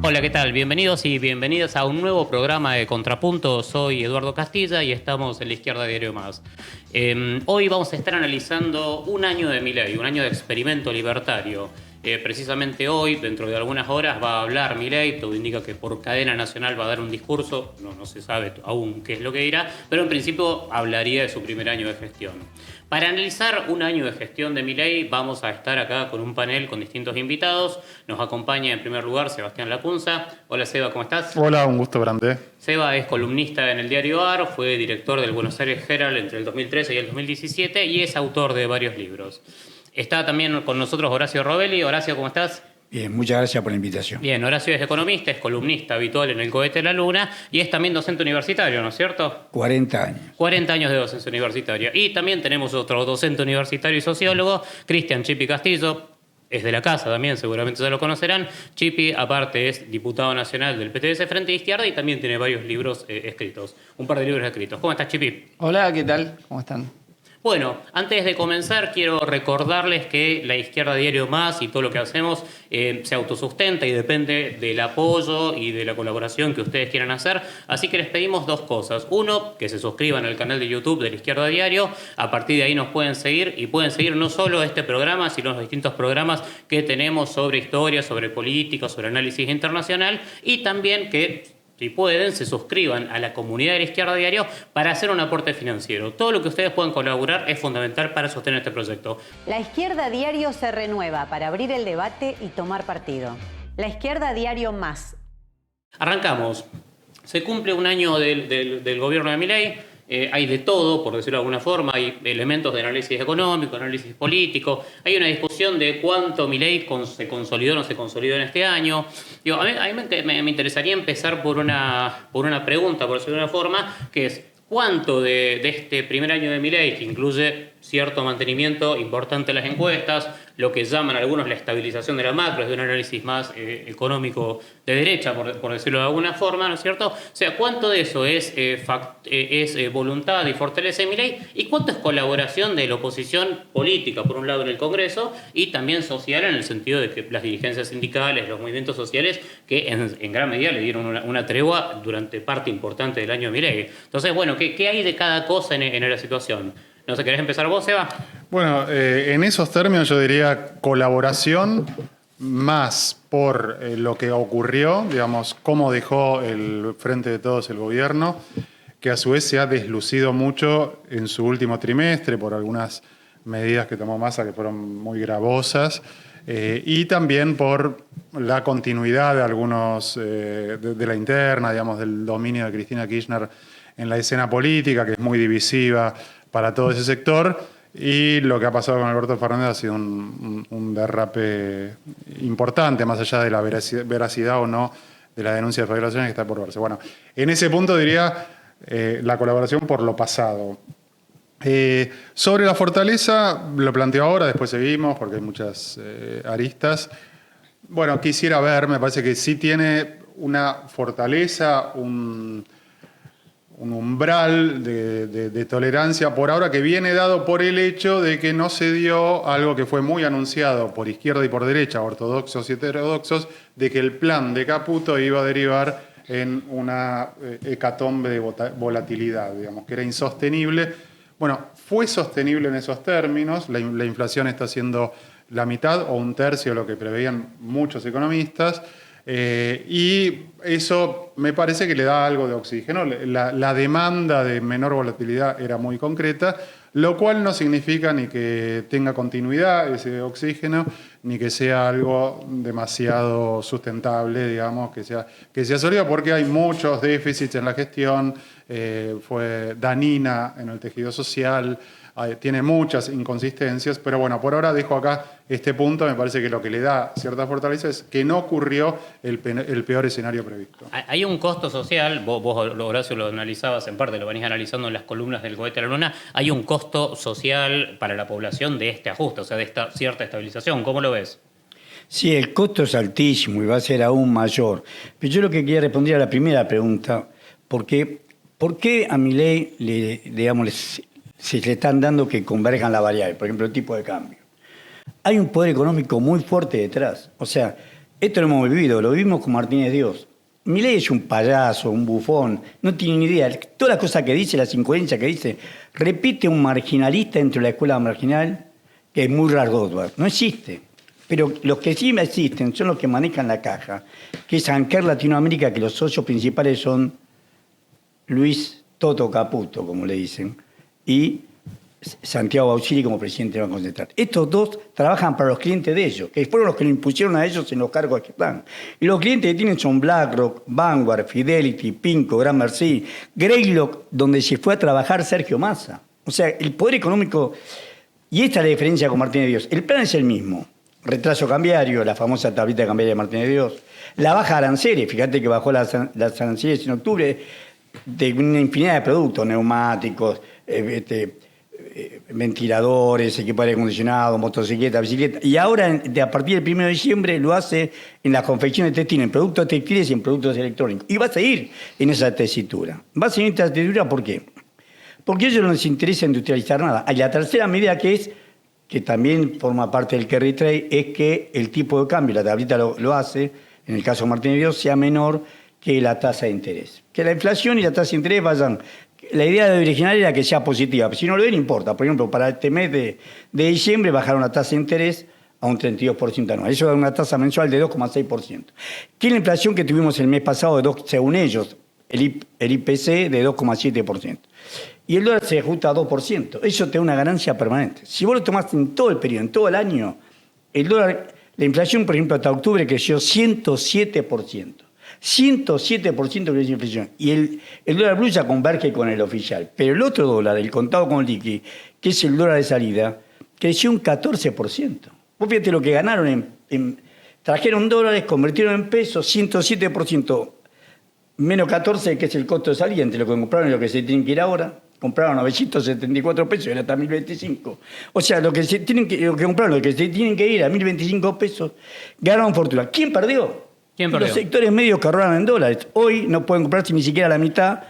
Hola, ¿qué tal? Bienvenidos y bienvenidas a un nuevo programa de Contrapunto. Soy Eduardo Castilla y estamos en La Izquierda Diario Más. Hoy vamos a estar analizando un año de Milei, un año de experimento libertario. Precisamente hoy, dentro de algunas horas, va a hablar Milei. Todo indica que por cadena nacional va a dar un discurso. No se sabe aún qué es lo que dirá, pero en principio hablaría de su primer año de gestión. Para analizar un año de gestión de Milei vamos a estar acá con un panel con distintos invitados. Nos acompaña en primer lugar Sebastián Lacunza. Hola Seba, ¿cómo estás? Hola, un gusto grande. Seba es columnista en el diario AR, fue director del Buenos Aires Herald entre el 2013 y el 2017 y es autor de varios libros. Está también con nosotros Horacio Robelli. Horacio, ¿cómo estás? Bien, muchas gracias por la invitación. Bien, Horacio es economista, es columnista habitual en El Cohete de la Luna y es también docente universitario, ¿no es cierto? 40 años. 40 años de docencia universitaria. Y también tenemos otro docente universitario y sociólogo, Cristian Chipi Castillo. Es de la casa también, seguramente ya lo conocerán. Chipi, aparte, es diputado nacional del PTS Frente de Izquierda y también tiene varios libros escritos. Un par de libros escritos. ¿Cómo estás, Chipi? Hola, ¿qué tal? ¿Cómo están? Bueno, antes de comenzar quiero recordarles que La Izquierda Diario Más y todo lo que hacemos se autosustenta y depende del apoyo y de la colaboración que ustedes quieran hacer. Así que les pedimos dos cosas. Uno, que se suscriban al canal de YouTube de La Izquierda Diario. A partir de ahí nos pueden seguir y pueden seguir no solo este programa, sino los distintos programas que tenemos sobre historia, sobre política, sobre análisis internacional y también que, si pueden, se suscriban a la comunidad de La Izquierda Diario para hacer un aporte financiero. Todo lo que ustedes puedan colaborar es fundamental para sostener este proyecto. La Izquierda Diario se renueva para abrir el debate y tomar partido. La Izquierda Diario Más. Arrancamos. Se cumple un año del gobierno de Milei. Hay de todo, por decirlo de alguna forma. Hay elementos de análisis económico, análisis político. Hay una discusión de cuánto Milei se consolidó o no se consolidó en este año. Digo, a mí me interesaría empezar por una pregunta, por decirlo de una forma, que es ¿cuánto de este primer año de Milei, que incluye cierto mantenimiento importante en las encuestas, lo que llaman algunos la estabilización de la macro, es de un análisis más económico de derecha, por decirlo de alguna forma, ¿no es cierto? O sea, ¿cuánto de eso es voluntad y fortaleza de Milei? ¿Y cuánto es colaboración de la oposición política, por un lado en el Congreso, y también social en el sentido de que las dirigencias sindicales, los movimientos sociales, que en gran medida le dieron una tregua durante parte importante del año de Milei? Entonces, bueno, ¿qué hay de cada cosa en la situación? No sé, ¿querés empezar vos, Seba? Bueno, en esos términos yo diría colaboración más por lo que ocurrió, digamos, cómo dejó el Frente de Todos el gobierno, que a su vez se ha deslucido mucho en su último trimestre por algunas medidas que tomó Massa que fueron muy gravosas, y también por la continuidad de algunos, de la interna, digamos, del dominio de Cristina Kirchner en la escena política, que es muy divisiva para todo ese sector, y lo que ha pasado con Alberto Fernández ha sido un derrape importante, más allá de la veracidad o no de la denuncia de federaciones que está por verse. Bueno, en ese punto diría la colaboración por lo pasado. Sobre la fortaleza, lo planteo ahora, después seguimos, porque hay muchas aristas. Bueno, quisiera ver, me parece que sí tiene una fortaleza, un umbral de tolerancia por ahora que viene dado por el hecho de que no se dio algo que fue muy anunciado por izquierda y por derecha, ortodoxos y heterodoxos, de que el plan de Caputo iba a derivar en una hecatombe de volatilidad, digamos, que era insostenible. Bueno, fue sostenible en esos términos, la inflación está siendo la mitad o un tercio de lo que preveían muchos economistas, y eso me parece que le da algo de oxígeno. La demanda de menor volatilidad era muy concreta, lo cual no significa ni que tenga continuidad ese oxígeno, ni que sea algo demasiado sustentable, digamos, que sea sólido, porque hay muchos déficits en la gestión, fue danina en el tejido social, tiene muchas inconsistencias, pero bueno, por ahora dejo acá este punto. Me parece que lo que le da cierta fortaleza es que no ocurrió el peor escenario previsto. Hay un costo social, vos Horacio, lo analizabas en parte, lo venís analizando en las columnas del Cohete de la Luna, hay un costo social para la población de este ajuste, o sea, de esta cierta estabilización. ¿Cómo lo ves? Sí, el costo es altísimo y va a ser aún mayor. Pero yo lo que quería responder a la primera pregunta, ¿por qué a Milei se le están dando que converjan las variables? Por ejemplo, el tipo de cambio. Hay un poder económico muy fuerte detrás. O sea, Esto lo hemos vivido, lo vivimos con Martínez Dios. Milei es un payaso, un bufón, no tiene ni idea. Todas las cosas que dice, las incoherencias que dice, repite un marginalista dentro de la escuela marginal que es muy Goldberg. No existe. Pero los que sí existen son los que manejan la caja, que es Anker Latinoamérica, que los socios principales son Luis Toto Caputo, como le dicen, y Santiago Bauchili como presidente del Banco Central. Estos dos trabajan para los clientes de ellos, que fueron los que lo impusieron a ellos en los cargos que están. Y los clientes que tienen son BlackRock, Vanguard, Fidelity, Pinco, Gran Mercy, Greylock, donde se fue a trabajar Sergio Massa. O sea, el poder económico, y esta es la diferencia con Martínez Dios. El plan es el mismo. Retraso cambiario, la famosa tablita cambiaria de Martínez Dios. La baja aranceles, fíjate que bajó las aranceles en octubre de una infinidad de productos, neumáticos, ventiladores, equipos de aire acondicionado, motocicletas, bicicletas. Y ahora, a partir del 1 de diciembre, lo hace en las confecciones textiles, en productos textiles y en productos electrónicos. Y va a seguir en esa tesitura. Va a seguir en esa tesitura, ¿por qué? Porque a ellos no les interesa industrializar nada. Y la tercera medida que también forma parte del carry trade, es que el tipo de cambio, la tablita lo hace, en el caso de Martínez Dios, sea menor que la tasa de interés. Que la inflación y la tasa de interés vayan. La idea original era que sea positiva, pero si no lo ven, no importa. Por ejemplo, para este mes de diciembre bajaron la tasa de interés a un 32% anual. Eso da una tasa mensual de 2,6%. Que es la inflación que tuvimos el mes pasado, según ellos, el IPC de 2,7%. Y el dólar se ajusta a 2%. Eso te da una ganancia permanente. Si vos lo tomás en todo el periodo, en todo el año, el dólar, la inflación, por ejemplo, hasta octubre creció 107%. 107% de inflación. Y el dólar blue ya converge con el oficial. Pero el otro dólar, el contado con liqui, que es el dólar de salida, creció un 14%. Vos fíjate lo que ganaron trajeron dólares, convirtieron en pesos, 107%, menos 14, que es el costo de salida entre lo que compraron y lo que se tienen que ir ahora. Compraron 974 pesos y era hasta 1.025. O sea, lo que compraron, lo que se tienen que ir a 1.025 pesos, ganaron fortuna. ¿Quién perdió? ¿Quién perdió? Los sectores medios que ahorraban en dólares. Hoy no pueden comprarse ni siquiera la mitad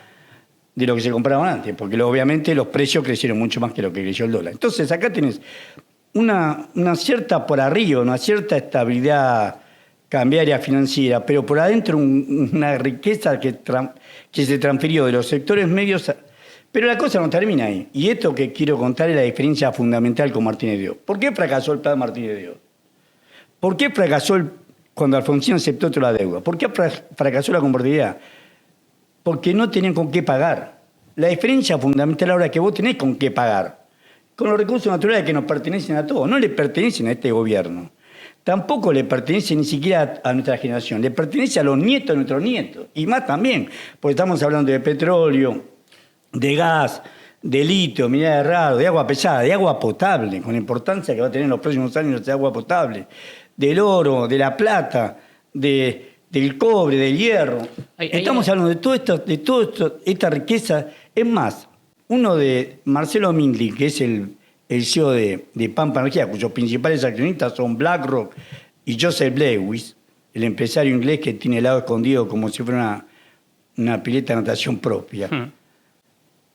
de lo que se compraban antes, porque obviamente los precios crecieron mucho más que lo que creció el dólar. Entonces, acá tenés una cierta por arriba, una cierta estabilidad cambiaria financiera, pero por adentro una riqueza que se transfirió de los sectores medios. Pero la cosa no termina ahí. Y esto que quiero contar es la diferencia fundamental con Martínez Dios. ¿Por qué fracasó el plan Martínez Dios? ¿Por qué fracasó cuando Alfonsín aceptó toda la deuda? ¿Por qué fracasó la convertibilidad? Porque no tenían con qué pagar. La diferencia fundamental ahora es que vos tenés con qué pagar. Con los recursos naturales que nos pertenecen a todos. No le pertenecen a este gobierno. Tampoco le pertenece ni siquiera a nuestra generación. Le pertenece a los nietos de nuestros nietos. Y más también, porque estamos hablando de petróleo, de gas, de litio, minerales raros, de agua pesada, de agua potable, con la importancia que va a tener en los próximos años de agua potable, del oro, de la plata, del cobre, del hierro. Estamos hablando de todo esto, esta riqueza. Es más, uno de Marcelo Mingli, que es el CEO de Pampa Energía, cuyos principales accionistas son BlackRock y Joseph Lewis, el empresario inglés que tiene el lado escondido como si fuera una pileta de natación propia.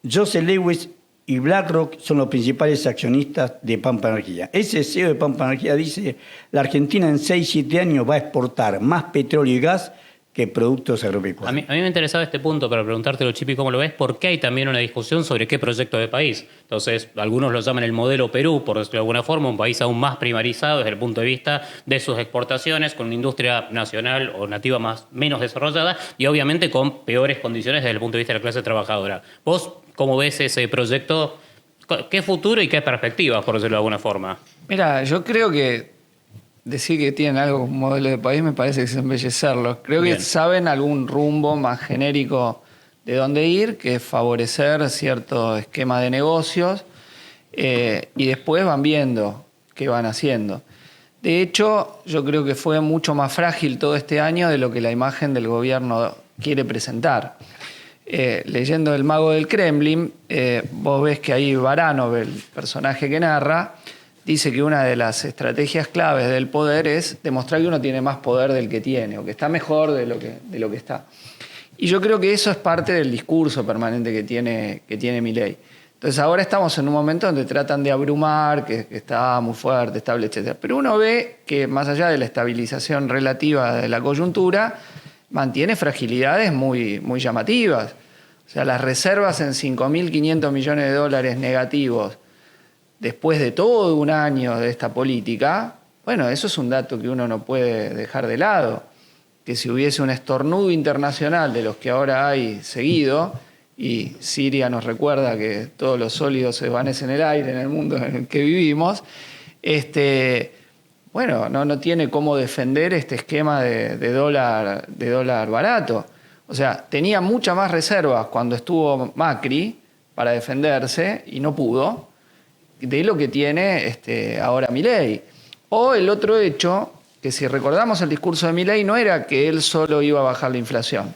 Joseph Lewis y BlackRock son los principales accionistas de Pampa Energía. Ese CEO de Pampa Energía dice: la Argentina en 6-7 años va a exportar más petróleo y gas que productos agropecuarios. A mí me interesaba este punto para preguntártelo, Chipi, ¿cómo lo ves? Porque hay también una discusión sobre qué proyecto de país. Entonces, algunos lo llaman el modelo Perú, por decirlo de alguna forma, un país aún más primarizado desde el punto de vista de sus exportaciones, con una industria nacional o nativa menos desarrollada y obviamente con peores condiciones desde el punto de vista de la clase trabajadora. ¿Vos cómo ves ese proyecto? ¿Qué futuro y qué perspectivas, por decirlo de alguna forma? Mira, yo creo que decir que tienen algo como modelo de país me parece que es embellecerlo. Creo que saben algún rumbo más genérico de dónde ir, que es favorecer cierto esquema de negocios y después van viendo qué van haciendo. De hecho, yo creo que fue mucho más frágil todo este año de lo que la imagen del gobierno quiere presentar. Leyendo El mago del Kremlin, vos ves que ahí Baranov, el personaje que narra, dice que una de las estrategias claves del poder es demostrar que uno tiene más poder del que tiene, o que está mejor de lo que está. Y yo creo que eso es parte del discurso permanente que tiene Milei. Entonces ahora estamos en un momento donde tratan de abrumar, que está muy fuerte, estable, etc. Pero uno ve que más allá de la estabilización relativa de la coyuntura, mantiene fragilidades muy, muy llamativas. O sea, las reservas en 5.500 millones de dólares negativos después de todo un año de esta política, bueno, eso es un dato que uno no puede dejar de lado. Que si hubiese un estornudo internacional de los que ahora hay seguido, y Siria nos recuerda que todos los sólidos se desvanecen en el aire en el mundo en el que vivimos, bueno, no tiene cómo defender este esquema de dólar barato. O sea, tenía muchas más reservas cuando estuvo Macri para defenderse y no pudo, de lo que tiene ahora Milei. O el otro hecho, que si recordamos el discurso de Milei, no era que él solo iba a bajar la inflación.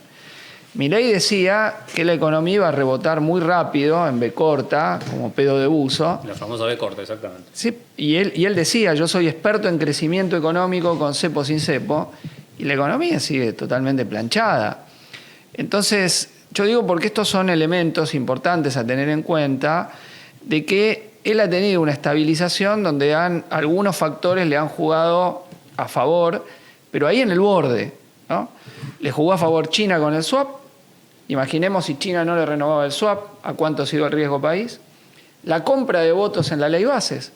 Milei decía que la economía iba a rebotar muy rápido, en B corta, como pedo de buzo. La famosa B corta, exactamente. Sí, y él decía, yo soy experto en crecimiento económico con cepo sin cepo, y la economía sigue totalmente planchada. Entonces, yo digo porque estos son elementos importantes a tener en cuenta de que él ha tenido una estabilización donde algunos factores le han jugado a favor, pero ahí en el borde, ¿no? Le jugó a favor China con el swap. Imaginemos si China no le renovaba el swap, ¿a cuánto ha sido el riesgo país? La compra de votos en la ley bases,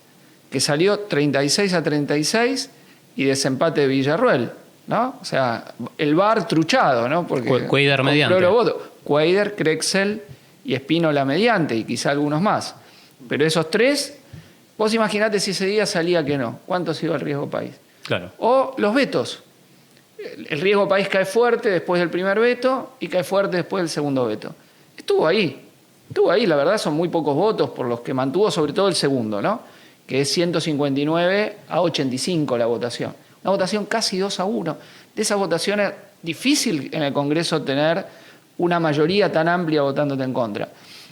que salió 36-36 y desempate de Villarruel, ¿no? O sea, el VAR truchado, ¿no? Porque Cuadra mediante. los votos. Cuadra, Crexel y Espínola mediante, y quizá algunos más. Pero esos tres, vos imaginate si ese día salía que no. ¿Cuánto ha sido el riesgo país? Claro. O los vetos. El riesgo país cae fuerte después del primer veto y cae fuerte después del segundo veto. Estuvo ahí, la verdad son muy pocos votos por los que mantuvo, sobre todo el segundo, ¿no? Que es 159-85 la votación. Una votación casi 2-1. De esas votaciones, difícil en el Congreso tener una mayoría tan amplia votándote en contra.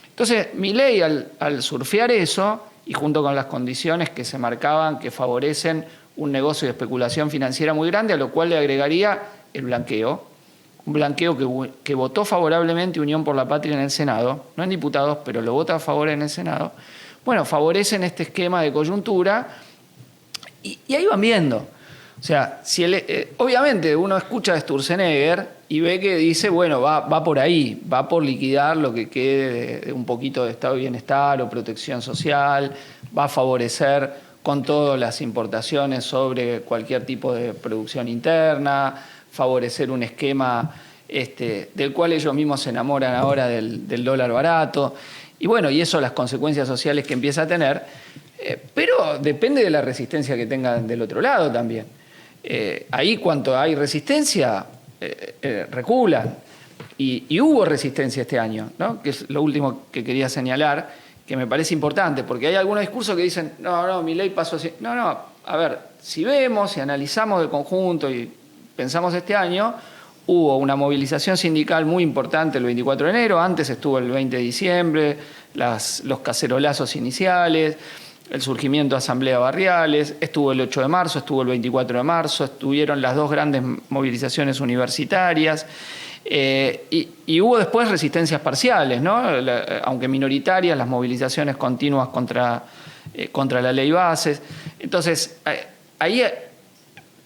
Entonces, Milei al surfear eso, y junto con las condiciones que se marcaban que favorecen un negocio de especulación financiera muy grande, a lo cual le agregaría el blanqueo, un blanqueo que votó favorablemente Unión por la Patria en el Senado, no en diputados, pero lo vota a favor en el Senado. Bueno, favorecen este esquema de coyuntura y ahí van viendo. O sea, obviamente uno escucha a Sturzenegger y ve que dice, bueno, va por ahí, va por liquidar lo que quede de un poquito de estado de bienestar o protección social, va a favorecer con todas las importaciones sobre cualquier tipo de producción interna, favorecer un esquema del cual ellos mismos se enamoran ahora del dólar barato. Y bueno, y eso las consecuencias sociales que empieza a tener, pero depende de la resistencia que tengan del otro lado también. Ahí cuando hay resistencia, reculan. Y hubo resistencia este año, ¿no? Que es lo último que quería señalar, que me parece importante, porque hay algunos discursos que dicen, no, Milei pasó así. No, a ver, si vemos, si analizamos de conjunto y pensamos este año, hubo una movilización sindical muy importante el 24 de enero, antes estuvo el 20 de diciembre, los cacerolazos iniciales, el surgimiento de asambleas barriales, estuvo el 8 de marzo, estuvo el 24 de marzo, estuvieron las dos grandes movilizaciones universitarias, y hubo después resistencias parciales, ¿no? Aunque minoritarias, las movilizaciones continuas contra la ley bases. Entonces, ahí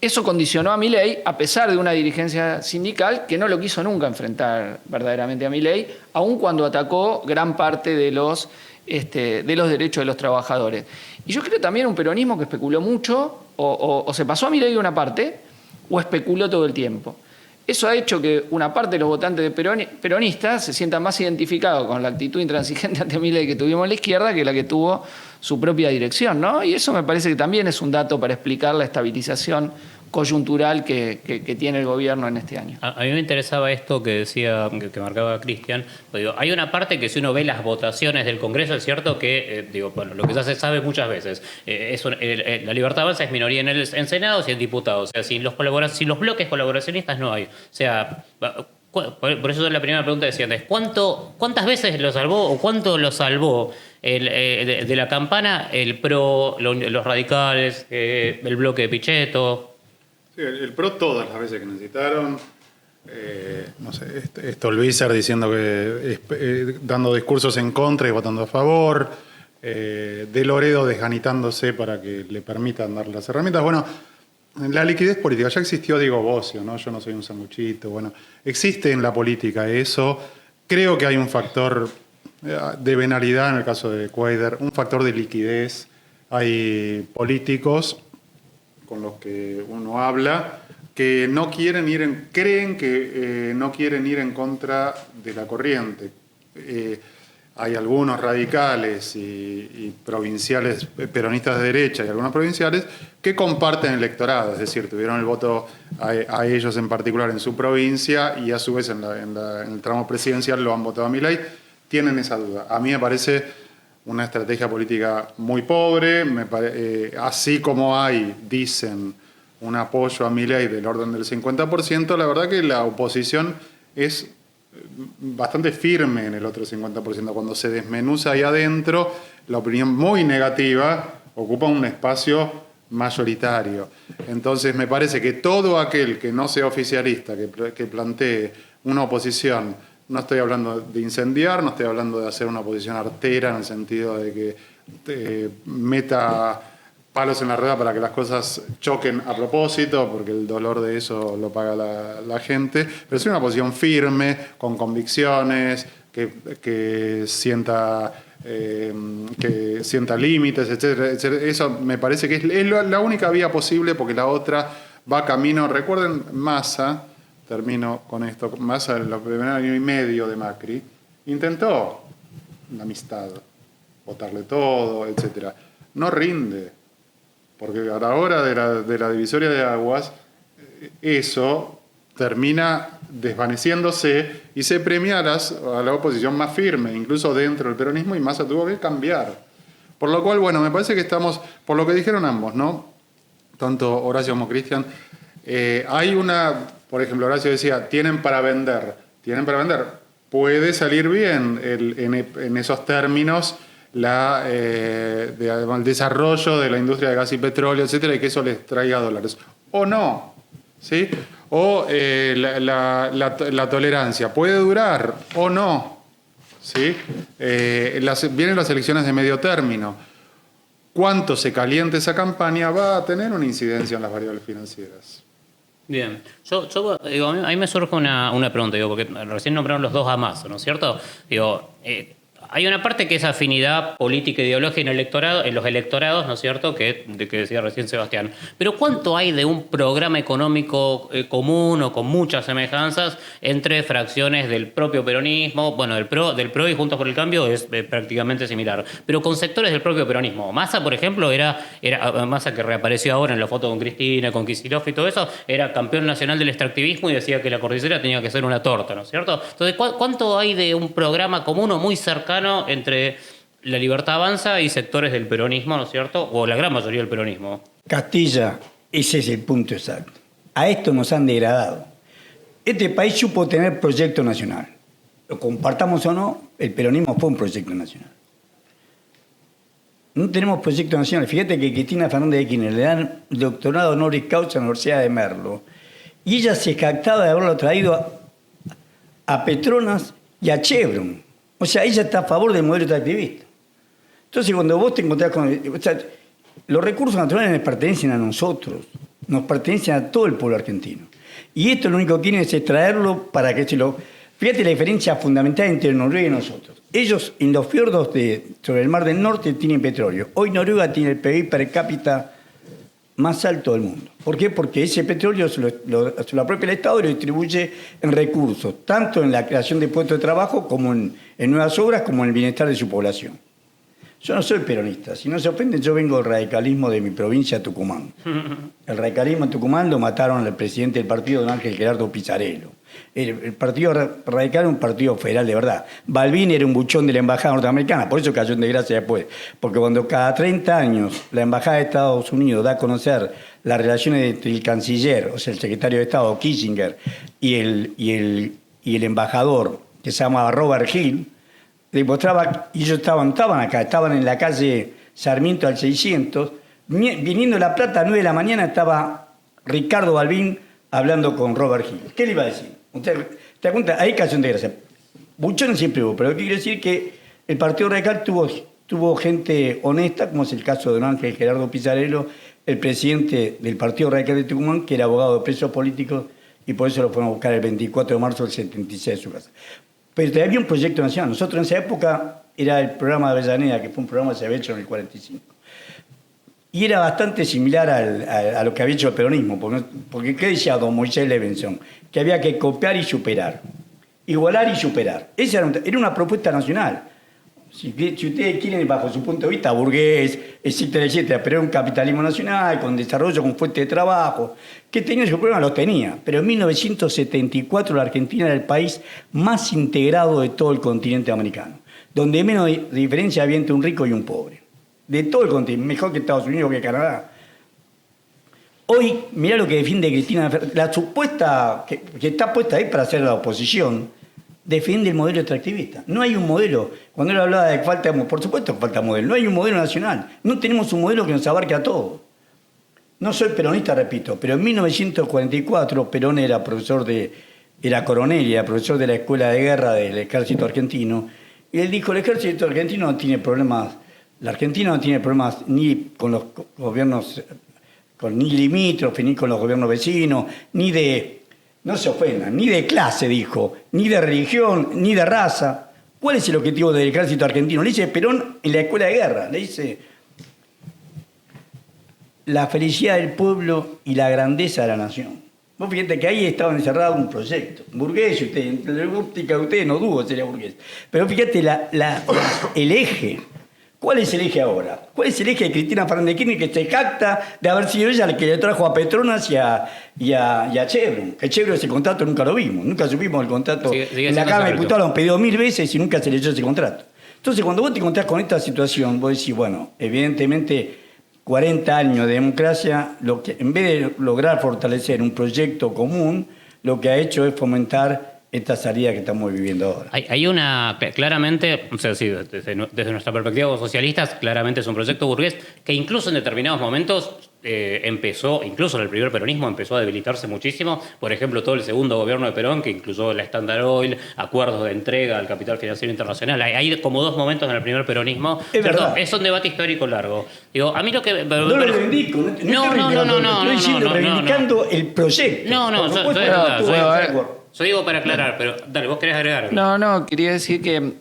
eso condicionó a Milei, a pesar de una dirigencia sindical que no lo quiso nunca enfrentar verdaderamente a Milei, aun cuando atacó gran parte de los derechos de los trabajadores. Y yo creo también un peronismo que especuló mucho, o se pasó a Milei de una parte, o especuló todo el tiempo. Eso ha hecho que una parte de los votantes peronistas se sientan más identificados con la actitud intransigente ante Milei que tuvimos en la izquierda que la que tuvo su propia dirección, ¿no? Y eso me parece que también es un dato para explicar la estabilización coyuntural que tiene el gobierno en este año. A mí me interesaba esto que decía, que marcaba Cristian. Hay una parte que si uno ve las votaciones del Congreso, es cierto que, lo que ya se sabe muchas veces, la Libertad Avanza es minoría en Senado y en diputados. O sea, sin los bloques colaboracionistas no hay. O sea, por eso la primera pregunta decía antes, ¿cuántas veces lo salvó o cuánto lo salvó de la campana el PRO, los radicales, el bloque de Pichetto? Sí, el PRO todas las veces que necesitaron. no sé, Stolbizer diciendo que dando discursos en contra y votando a favor, de Loredo desganitándose para que le permitan dar las herramientas. Bueno, la liquidez política, ya existió Diego Bossio, ¿no? Yo no soy un sanguchito, bueno, existe en la política eso. Creo que hay un factor de venalidad en el caso de Cuadra, un factor de liquidez. Hay políticos con los que uno habla que no quieren creen que no quieren ir en contra de la corriente. Hay algunos radicales y provinciales peronistas de derecha y algunos provinciales que comparten el electorado, es decir, tuvieron el voto a ellos en particular en su provincia y a su vez en el tramo presidencial lo han votado a Milei, tienen esa duda. A mí me parece una estrategia política muy pobre, así como dicen, un apoyo a Milei del orden del 50%, la verdad que la oposición es bastante firme en el otro 50%. Cuando se desmenuza ahí adentro, la opinión muy negativa ocupa un espacio mayoritario. Entonces me parece que todo aquel que no sea oficialista, que plantee una oposición, no estoy hablando de incendiar, no estoy hablando de hacer una oposición artera en el sentido de que meta palos en la rueda para que las cosas choquen a propósito, porque el dolor de eso lo paga la gente, pero es una posición firme, con convicciones, que sienta límites, etcétera, etcétera. Eso me parece que es la única vía posible, porque la otra va camino. Recuerden, Massa, termino con esto, Massa en los primeros años y medio de Macri, intentó la amistad, votarle todo, etcétera. No rinde. Porque a la hora de la divisoria de aguas, eso termina desvaneciéndose y se premia a la oposición más firme, incluso dentro del peronismo, y Massa tuvo que cambiar. Por lo cual, bueno, me parece que estamos, por lo que dijeron ambos, ¿no? Tanto Horacio como Cristian, hay por ejemplo, Horacio decía, tienen para vender. Puede salir bien en esos términos el desarrollo de la industria de gas y petróleo, etcétera, y que eso les traiga dólares. O no, ¿sí? O la tolerancia puede durar o no, ¿sí? Vienen las elecciones de medio término. Cuánto se caliente esa campaña va a tener una incidencia en las variables financieras. Bien, yo digo, a mí me surge una pregunta, digo, porque recién nombraron los dos a Massa, ¿no es cierto? Digo, hay una parte que es afinidad política e ideológica en los electorados, ¿no es cierto?, que decía recién Sebastián. Pero ¿cuánto hay de un programa económico común o con muchas semejanzas entre fracciones del propio peronismo? Bueno, del PRO y Juntos por el Cambio es prácticamente similar. Pero con sectores del propio peronismo. Massa, por ejemplo, era Massa, que reapareció ahora en la foto con Cristina, con Kicillof y todo eso, era campeón nacional del extractivismo y decía que la cordillera tenía que ser una torta, ¿no es cierto? Entonces, ¿cuánto hay de un programa común o muy cercano entre La Libertad Avanza y sectores del peronismo, ¿no es cierto? O la gran mayoría del peronismo. Castilla, ese es el punto exacto. A esto nos han degradado. Este país supo tener proyecto nacional. Lo compartamos o no, el peronismo fue un proyecto nacional. No tenemos proyecto nacional. Fíjate que Cristina Fernández de Kirchner le dan doctorado honoris causa en la Universidad de Merlo. Y ella se jactaba de haberlo traído a Petronas y a Chevron. O sea, ella está a favor del modelo extractivista. Entonces, cuando vos te encontrás con... O sea, los recursos naturales nos pertenecen a nosotros, nos pertenecen a todo el pueblo argentino. Y esto lo único que quieren es extraerlo para que se lo... Fíjate la diferencia fundamental entre Noruega y nosotros. Ellos en los fiordos sobre el Mar del Norte tienen petróleo. Hoy Noruega tiene el PIB per cápita más alto del mundo. ¿Por qué? Porque ese petróleo se lo apropia el Estado y lo distribuye en recursos, tanto en la creación de puestos de trabajo como en nuevas obras, como en el bienestar de su población. Yo no soy peronista, si no se ofenden, yo vengo del radicalismo de mi provincia, Tucumán. El radicalismo en Tucumán lo mataron al presidente del partido, don Ángel Gerardo Pizarello. El partido radical era un partido federal de verdad. Balbín era un buchón de la embajada norteamericana, por eso cayó en desgracia después. Porque cuando cada 30 años la embajada de Estados Unidos da a conocer las relaciones entre el canciller, o sea, el secretario de Estado, Kissinger, y el embajador, que se llamaba Robert Hill, demostraba, y ellos estaban acá, estaban en la calle Sarmiento al 600, viniendo La Plata a 9 de la mañana estaba Ricardo Balbín hablando con Robert Hill. ¿Qué le iba a decir? Usted te da cuenta, hay casos de gracia. Buchones siempre hubo, pero quiero decir que el Partido Radical tuvo gente honesta, como es el caso de don Ángel Gerardo Pizarello, el presidente del Partido Radical de Tucumán, que era abogado de presos políticos, y por eso lo fueron a buscar el 24 de marzo del 76 a su casa. Pero había un proyecto nacional. Nosotros en esa época era el programa de Avellaneda, que fue un programa que se había hecho en el 45. Y era bastante similar a lo que había hecho el peronismo, porque ¿qué decía don Moisés Levenson? Que había que copiar y superar, igualar y superar. Esa era una propuesta nacional. Si ustedes quieren, bajo su punto de vista, burgués, etcétera, etcétera, pero era un capitalismo nacional, con desarrollo, con fuente de trabajo, que tenía su problema, lo tenía. Pero en 1974 la Argentina era el país más integrado de todo el continente americano, donde menos diferencia había entre un rico y un pobre. De todo el continente, mejor que Estados Unidos, que Canadá. Hoy, mirá lo que defiende Cristina Fernández, la supuesta, que está puesta ahí para hacer la oposición, defiende el modelo extractivista. No hay un modelo. Cuando él hablaba de que falta, por supuesto que falta modelo, no hay un modelo nacional. No tenemos un modelo que nos abarque a todos. No soy peronista, repito, pero en 1944 Perón era coronel y era profesor de la Escuela de Guerra del Ejército Argentino, y él dijo, el Ejército Argentino no tiene problemas, la Argentina no tiene problemas ni con los gobiernos, ni limítrofes, ni con los gobiernos vecinos, ni de... No se ofendan, ni de clase, dijo, ni de religión, ni de raza. ¿Cuál es el objetivo del Ejército Argentino? Le dice Perón en la Escuela de Guerra, le dice la felicidad del pueblo y la grandeza de la nación. Vos fíjate que ahí estaba encerrado un proyecto. Burgués, en la óptica de ustedes no dudo sería burgués. Pero fíjate el eje. ¿Cuál es el eje ahora? ¿Cuál es el eje de Cristina Fernández de Kirchner, que se jacta de haber sido ella la que le trajo a Petronas y a Chevron? Que Chevron ese contrato nunca lo vimos, nunca supimos el contrato. Sigue en la Cámara de secreto. Diputados lo han pedido 1000 veces y nunca se le echó ese contrato. Entonces, cuando vos te encontrás con esta situación, vos decís, bueno, evidentemente 40 años de democracia, en vez de lograr fortalecer un proyecto común, lo que ha hecho es fomentar esta salida que estamos viviendo ahora. Hay una, claramente, o sea, sí, desde nuestra perspectiva como socialistas, claramente es un proyecto burgués que incluso en determinados momentos empezó, incluso en el primer peronismo, empezó a debilitarse muchísimo. Por ejemplo, todo el segundo gobierno de Perón, que incluyó la Standard Oil, acuerdos de entrega al capital financiero internacional. Hay como dos momentos en el primer peronismo. Es verdad. Es un debate histórico largo. Digo, a mí lo que... No lo reivindico, estoy diciendo, reivindicando el proyecto. Yo digo para aclarar, pero dale, vos querés agregar algo. No, quería decir que,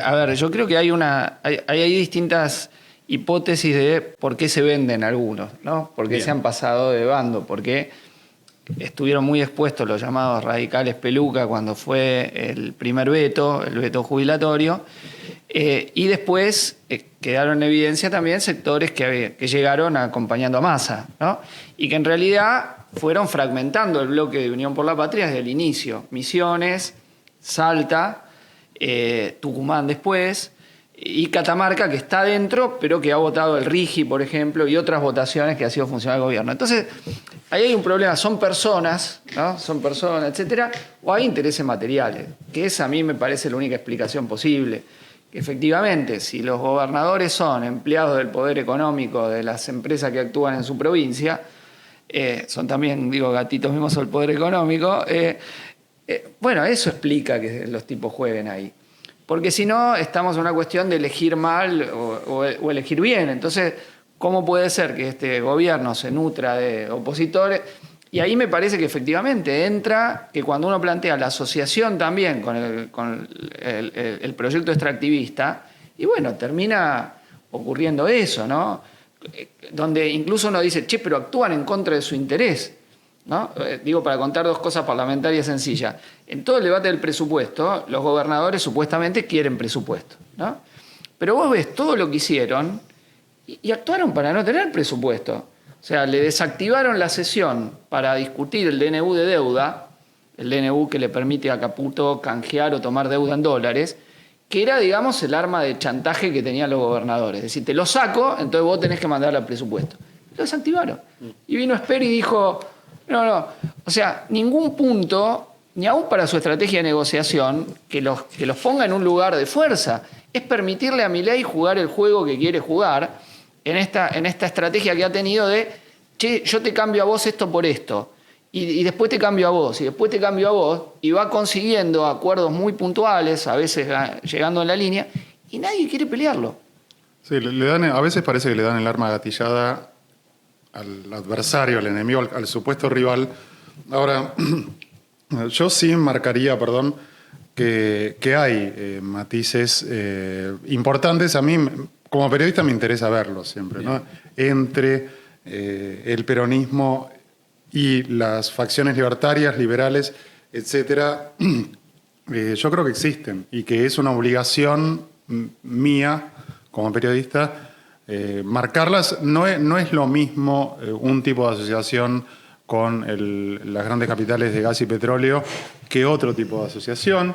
a ver, yo creo que hay distintas hipótesis de por qué se venden algunos, ¿no? Por qué Bien. se han pasado de bando, porque estuvieron muy expuestos los llamados radicales peluca cuando fue el primer veto, el veto jubilatorio, y después quedaron en evidencia también sectores que llegaron acompañando a Massa, ¿no? Y que en realidad fueron fragmentando el bloque de Unión por la Patria desde el inicio. Misiones, Salta, Tucumán después, y Catamarca, que está dentro, pero que ha votado el RIGI, por ejemplo, y otras votaciones que ha sido funcional del gobierno. Entonces, ahí hay un problema. Son personas, ¿no? Son personas, etcétera, o hay intereses materiales, que esa a mí me parece la única explicación posible. Que efectivamente, si los gobernadores son empleados del poder económico de las empresas que actúan en su provincia, son también, digo, gatitos mismos del poder económico, bueno, eso explica que los tipos jueguen ahí. Porque si no, estamos en una cuestión de elegir mal o elegir bien. Entonces, ¿cómo puede ser que este gobierno se nutra de opositores? Y ahí me parece que efectivamente entra que cuando uno plantea la asociación también con el proyecto extractivista, y bueno, termina ocurriendo eso, ¿no? Donde incluso uno dice, che, pero actúan en contra de su interés, ¿no? Digo, para contar dos cosas parlamentarias sencillas. En todo el debate del presupuesto, los gobernadores supuestamente quieren presupuesto, ¿no? Pero vos ves todo lo que hicieron y actuaron para no tener presupuesto. O sea, le desactivaron la sesión para discutir el DNU de deuda, el DNU que le permite a Caputo canjear o tomar deuda en dólares, que era, digamos, el arma de chantaje que tenían los gobernadores. Es decir, te lo saco, entonces vos tenés que mandar al presupuesto. Lo desactivaron. Y vino Esper y dijo, no. O sea, ningún punto, ni aún para su estrategia de negociación, que los ponga en un lugar de fuerza. Es permitirle a Milei jugar el juego que quiere jugar en esta estrategia que ha tenido de, che, yo te cambio a vos esto por esto. y después te cambio a vos, y después te cambio a vos, y va consiguiendo acuerdos muy puntuales, a veces llegando en la línea, y nadie quiere pelearlo. Sí, a veces parece que le dan el arma gatillada al adversario, al enemigo, al supuesto rival. Ahora, yo sí marcaría, que hay matices importantes. A mí, como periodista, me interesa verlos siempre, ¿no? Entre el peronismo y las facciones libertarias, liberales, etcétera, yo creo que existen y que es una obligación mía como periodista marcarlas. No es lo mismo un tipo de asociación con las grandes capitales de gas y petróleo que otro tipo de asociación.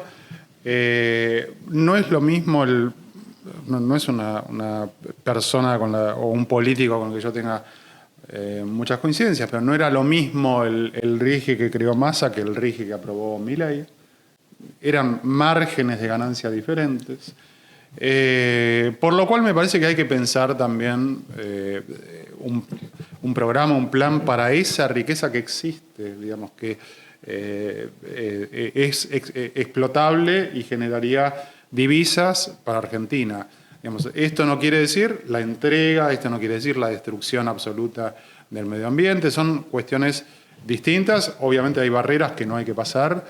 No es lo mismo no es una persona o un político con el que yo tenga muchas coincidencias, pero no era lo mismo el RIGI que creó Massa que el RIGI que aprobó Milei. Eran márgenes de ganancia diferentes. Por lo cual me parece que hay que pensar también un programa, un plan para esa riqueza que existe, digamos, que es explotable y generaría divisas para Argentina. Digamos, esto no quiere decir la entrega, esto no quiere decir la destrucción absoluta del medio ambiente, son cuestiones distintas. Obviamente hay barreras que no hay que pasar,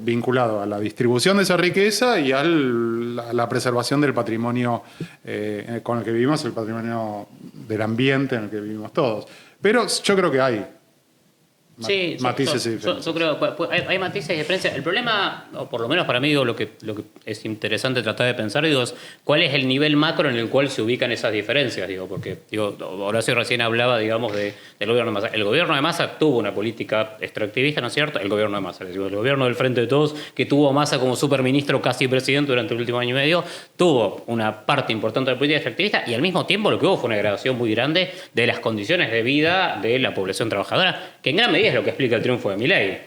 vinculado a la distribución de esa riqueza y a la preservación del patrimonio con el que vivimos, el patrimonio del ambiente en el que vivimos todos. Pero yo creo que hay matices y diferencias. Yo creo que hay matices y diferencias. El problema, o por lo menos para mí, lo que es interesante tratar de pensar, es cuál es el nivel macro en el cual se ubican esas diferencias. Porque Horacio recién hablaba, digamos, del gobierno de Massa. El gobierno de Massa tuvo una política extractivista, ¿no es cierto? El gobierno de Massa, el gobierno del Frente de Todos, que tuvo a Massa como superministro, casi presidente durante el último año y medio, tuvo una parte importante de la política extractivista y al mismo tiempo lo que hubo fue una degradación muy grande de las condiciones de vida de la población trabajadora, que en gran medida es lo que explica el triunfo de Milei,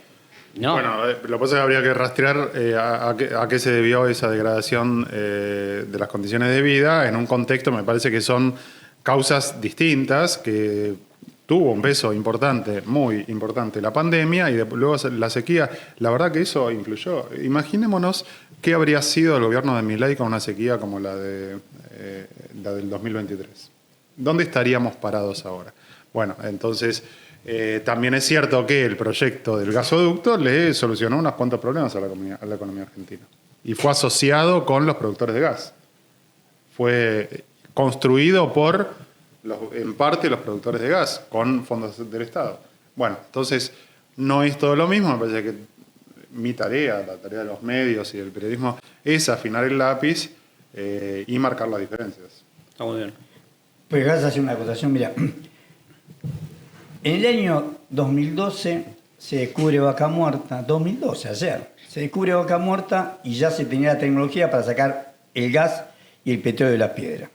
¿no? Bueno, lo que pasa es que habría que rastrear a qué se debió esa degradación de las condiciones de vida en un contexto. Me parece que son causas distintas, que tuvo un peso importante, muy importante, la pandemia y luego la sequía. La verdad que eso influyó. Imaginémonos qué habría sido el gobierno de Milei con una sequía como la del 2023. ¿Dónde estaríamos parados ahora? Bueno, entonces también es cierto que el proyecto del gasoducto le solucionó unos cuantos problemas a la economía argentina. Y fue asociado con los productores de gas. Fue construido en parte los productores de gas, con fondos del Estado. Bueno, entonces no es todo lo mismo. Me parece que mi tarea, la tarea de los medios y del periodismo, es afinar el lápiz y marcar las diferencias. Está muy bien. Pues vas a hacer una acotación, mira. En el año 2012 se descubre Vaca Muerta, 2012, ayer, se descubre Vaca Muerta y ya se tenía la tecnología para sacar el gas y el petróleo de las piedras.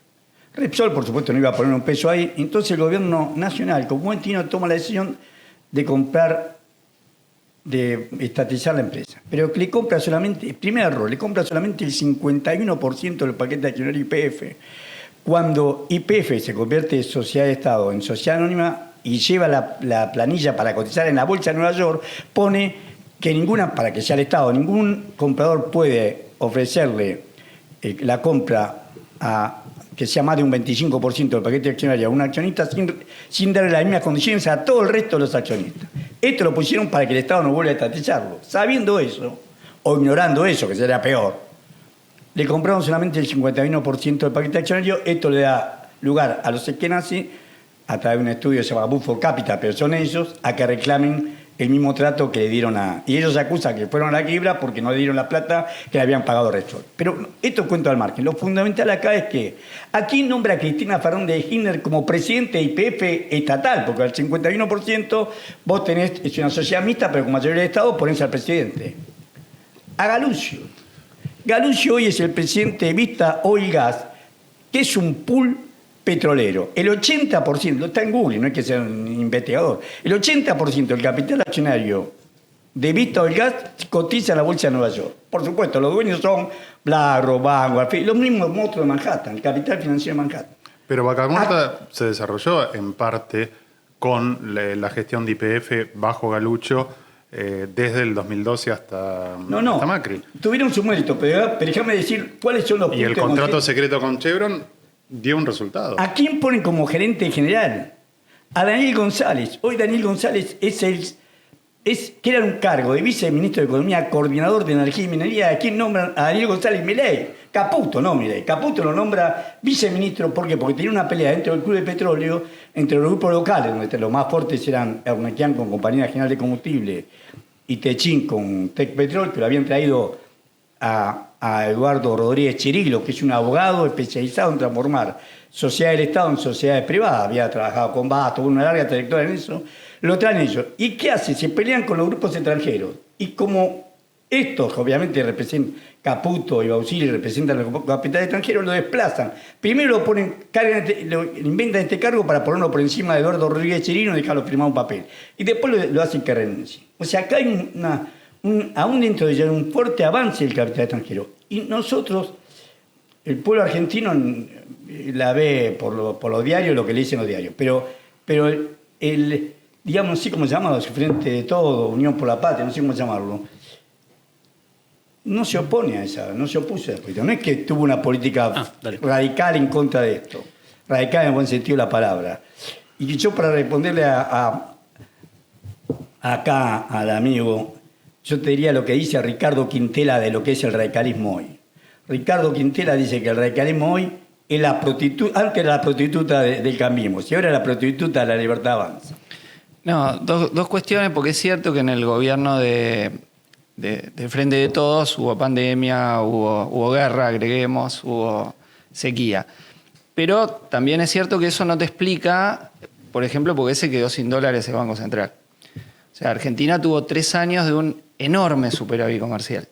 Repsol, por supuesto, no iba a poner un peso ahí, entonces el gobierno nacional, como buen tino, toma la decisión de estatizar la empresa. Pero que le compra solamente, primer error, le compra solamente el 51% del paquete accionario YPF. Cuando YPF se convierte de sociedad de Estado en sociedad anónima y lleva la planilla para cotizar en la bolsa de Nueva York, pone que para que sea el Estado, ningún comprador puede ofrecerle la compra que sea más de un 25% del paquete accionario a un accionista sin darle las mismas condiciones a todo el resto de los accionistas. Esto lo pusieron para que el Estado no vuelva a estatizarlo. Sabiendo eso, o ignorando eso, que sería peor, le compraron solamente el 51% del paquete accionario. Esto le da lugar a los esquenazis, a través de un estudio que se llama Buford Capital, pero son ellos, a que reclamen el mismo trato que le dieron y ellos acusan que fueron a la quiebra porque no le dieron la plata que le habían pagado Repsol. Pero esto cuento al margen. Lo fundamental acá es que aquí nombra a Cristina Fernández de Kirchner como presidente de YPF estatal, porque al 51% vos es una sociedad mixta, pero con mayoría de Estado ponés al presidente. A Galuccio. Galuccio hoy es el presidente de Vista Oil Gas, que es un pool petrolero. El 80%, está en Google, no es que sea un investigador, el 80% del capital accionario de Vista Oil Gas cotiza en la bolsa de Nueva York. Por supuesto, los dueños son BlackRock, Vanguard, los mismos monstruos de Manhattan, el capital financiero de Manhattan. Pero Vaca Muerta se desarrolló en parte con la gestión de YPF bajo Galucho desde el 2012 hasta Macri. Tuvieron su mérito, pero déjame decir cuáles son los puntos. Y el contrato secreto con Chevron dio un resultado. ¿A quién ponen como gerente general? A Daniel González. Hoy Daniel González que era un cargo de viceministro de Economía, coordinador de Energía y Minería. ¿A quién nombran? A Daniel González Milei. Caputo, no Milei. Caputo lo nombra viceministro. ¿Por qué? Porque tenía una pelea dentro del Club de Petróleo entre los grupos locales, donde los más fuertes eran Ernequian con Compañía General de Combustible y Techín con Tecpetrol, que lo habían traído a Eduardo Rodríguez Chirilo, que es un abogado especializado en transformar sociedades del Estado en sociedades privadas. Había trabajado con Basto, una larga trayectoria en eso. Lo traen ellos. ¿Y qué hace? Se pelean con los grupos extranjeros. Y como estos, obviamente, representan Caputo y Bausili, representan los capitales extranjeros, lo desplazan. Primero lo ponen, inventan este cargo para ponerlo por encima de Eduardo Rodríguez Chirino y dejarlo firmar un papel. Y después lo hacen que renuncie. O sea, acá hay aún dentro de ella un fuerte avance del capital extranjero. Y nosotros, el pueblo argentino la ve por los diarios, lo que le dicen los diarios. Pero digamos así como se llama, Frente de Todo, Unión por la Patria, no sé cómo llamarlo, no se opone a esa, no se opuso a esa cuestión. No es que tuvo una política radical en contra de esto, radical en el buen sentido de la palabra. Y yo, para responderle acá al amigo, yo te diría lo que dice Ricardo Quintela de lo que es el radicalismo hoy. Ricardo Quintela dice que el radicalismo hoy es la prostituta, antes era la prostituta del Cambiemos, y ahora es la prostituta de la Libertad Avanza. No, dos cuestiones, porque es cierto que en el gobierno del Frente de Todos hubo pandemia, hubo guerra, agreguemos, hubo sequía. Pero también es cierto que eso no te explica, por ejemplo, por qué se quedó sin dólares el Banco Central. O sea, Argentina tuvo 3 años de un enorme superávit comercial.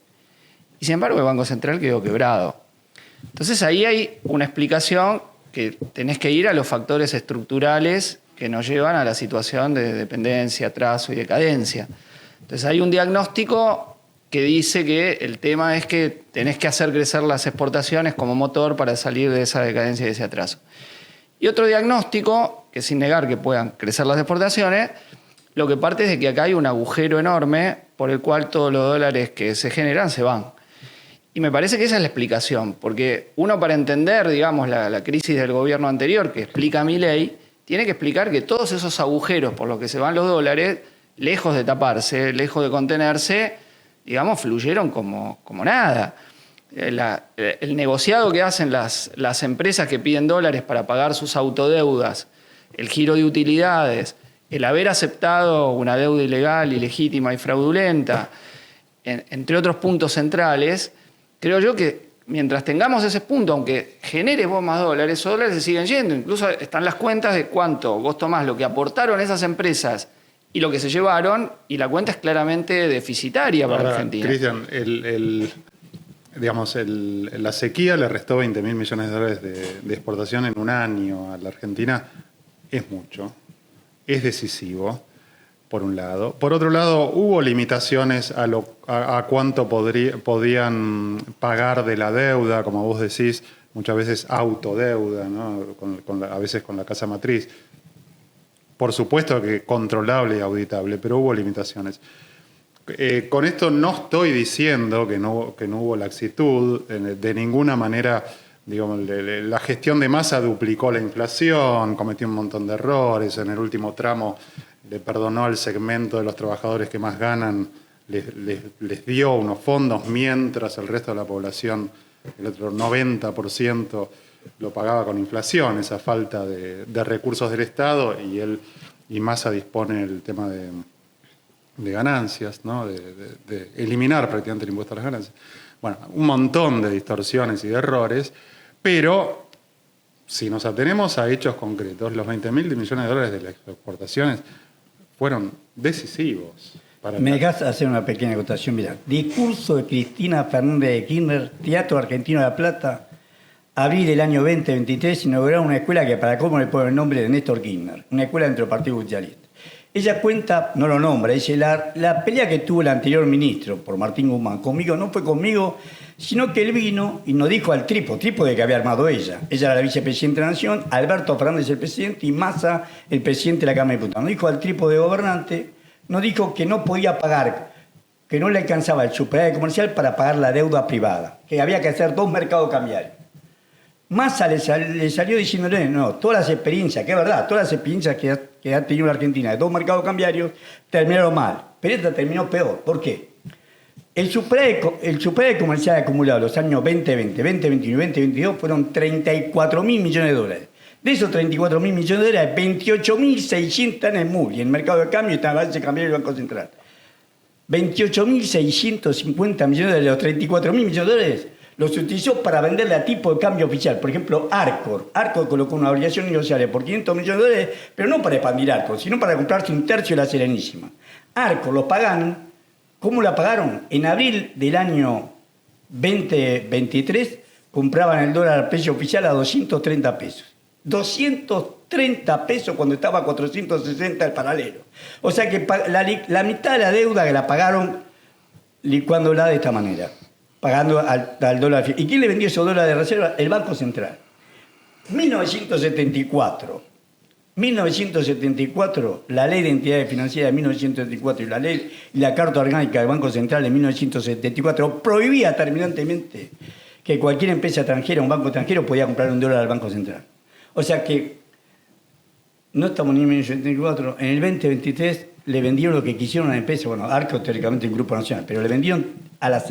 Y sin embargo el Banco Central quedó quebrado. Entonces ahí hay una explicación que tenés que ir a los factores estructurales que nos llevan a la situación de dependencia, atraso y decadencia. Entonces hay un diagnóstico que dice que el tema es que tenés que hacer crecer las exportaciones como motor para salir de esa decadencia y de ese atraso. Y otro diagnóstico, que sin negar que puedan crecer las exportaciones, lo que parte es de que acá hay un agujero enorme por el cual todos los dólares que se generan se van. Y me parece que esa es la explicación, porque uno, para entender, digamos, la crisis del gobierno anterior que explica Milei, tiene que explicar que todos esos agujeros por los que se van los dólares, lejos de taparse, lejos de contenerse, digamos, fluyeron como nada. El negociado que hacen las empresas que piden dólares para pagar sus autodeudas, el giro de utilidades, el haber aceptado una deuda ilegal, ilegítima y fraudulenta, entre otros puntos centrales, creo yo que mientras tengamos ese punto, aunque genere vos más dólares, esos dólares se siguen yendo. Incluso están las cuentas de cuánto vos tomás lo que aportaron esas empresas y lo que se llevaron, y la cuenta es claramente deficitaria para Argentina. Cristian, la sequía le restó 20.000 millones de dólares de exportación en un año a la Argentina. Es mucho, es decisivo, por un lado. Por otro lado, hubo limitaciones a cuánto podían pagar de la deuda, como vos decís, muchas veces autodeuda, ¿no? A veces con la casa matriz. Por supuesto que controlable y auditable, pero hubo limitaciones. Con esto no estoy diciendo que no hubo laxitud, de ninguna manera. Digamos, la gestión de Massa duplicó la inflación, cometió un montón de errores, en el último tramo le perdonó al segmento de los trabajadores que más ganan, les dio unos fondos, mientras el resto de la población, el otro 90%, lo pagaba con inflación, esa falta de recursos del Estado, y Massa dispone el tema de ganancias, ¿no? de eliminar prácticamente el impuesto a las ganancias. Bueno, un montón de distorsiones y de errores, pero si nos atenemos a hechos concretos, los 20.000 millones de dólares de las exportaciones fueron decisivos. Me dejas hacer una pequeña acotación. Mira, discurso de Cristina Fernández de Kirchner, Teatro Argentino de La Plata, abril del año 2023, inauguraron una escuela que para cómo le ponen el nombre de Néstor Kirchner, una escuela dentro del Partido Socialista. Ella cuenta, no lo nombra, dice, la pelea que tuvo el anterior ministro por Martín Guzmán conmigo no fue conmigo, sino que él vino y nos dijo al trípode que había armado ella. Ella era la vicepresidenta de la Nación, Alberto Fernández el presidente y Massa el presidente de la Cámara de Diputados. Nos dijo al trípode gobernante, nos dijo que no podía pagar, que no le alcanzaba el superávit comercial para pagar la deuda privada, que había que hacer 2 mercados cambiarios. Massa le salió diciéndole, no, todas las experiencias, que es verdad, todas las experiencias que ha tenido la Argentina de 2 mercados cambiarios terminaron mal, pero esta terminó peor. ¿Por qué? El superávit comercial acumulado los años 2020, 2021 y 2022 fueron 34.000 millones de dólares. De esos 34.000 millones de dólares, 28.600 están en MUL y en el mercado de cambio y está en la base cambiaria del Banco Central. 28.650 millones de los 34.000 millones de dólares los utilizó para venderle a tipo de cambio oficial. Por ejemplo, Arcor. Arcor colocó una obligación negociable por 500 millones de dólares, pero no para expandir Arcor, sino para comprarse 1/3 de la Serenísima. Arcor lo pagan, ¿cómo la pagaron? En abril del año 2023 compraban el dólar al precio oficial a 230 pesos. 230 pesos cuando estaba a 460 el paralelo. O sea que la mitad de la deuda que la pagaron licuándola de esta manera, pagando al dólar. ¿Y quién le vendió esos dólares de reserva? El Banco Central. 1974, la ley de entidades financieras de 1974 y la Carta Orgánica del Banco Central de 1974 prohibía terminantemente que cualquier empresa extranjera, un banco extranjero, podía comprar un dólar al Banco Central. O sea que no estamos ni en 1974, en el 2023 le vendieron lo que quisieron a la empresa, bueno, Arco teóricamente un grupo nacional, pero le vendieron a los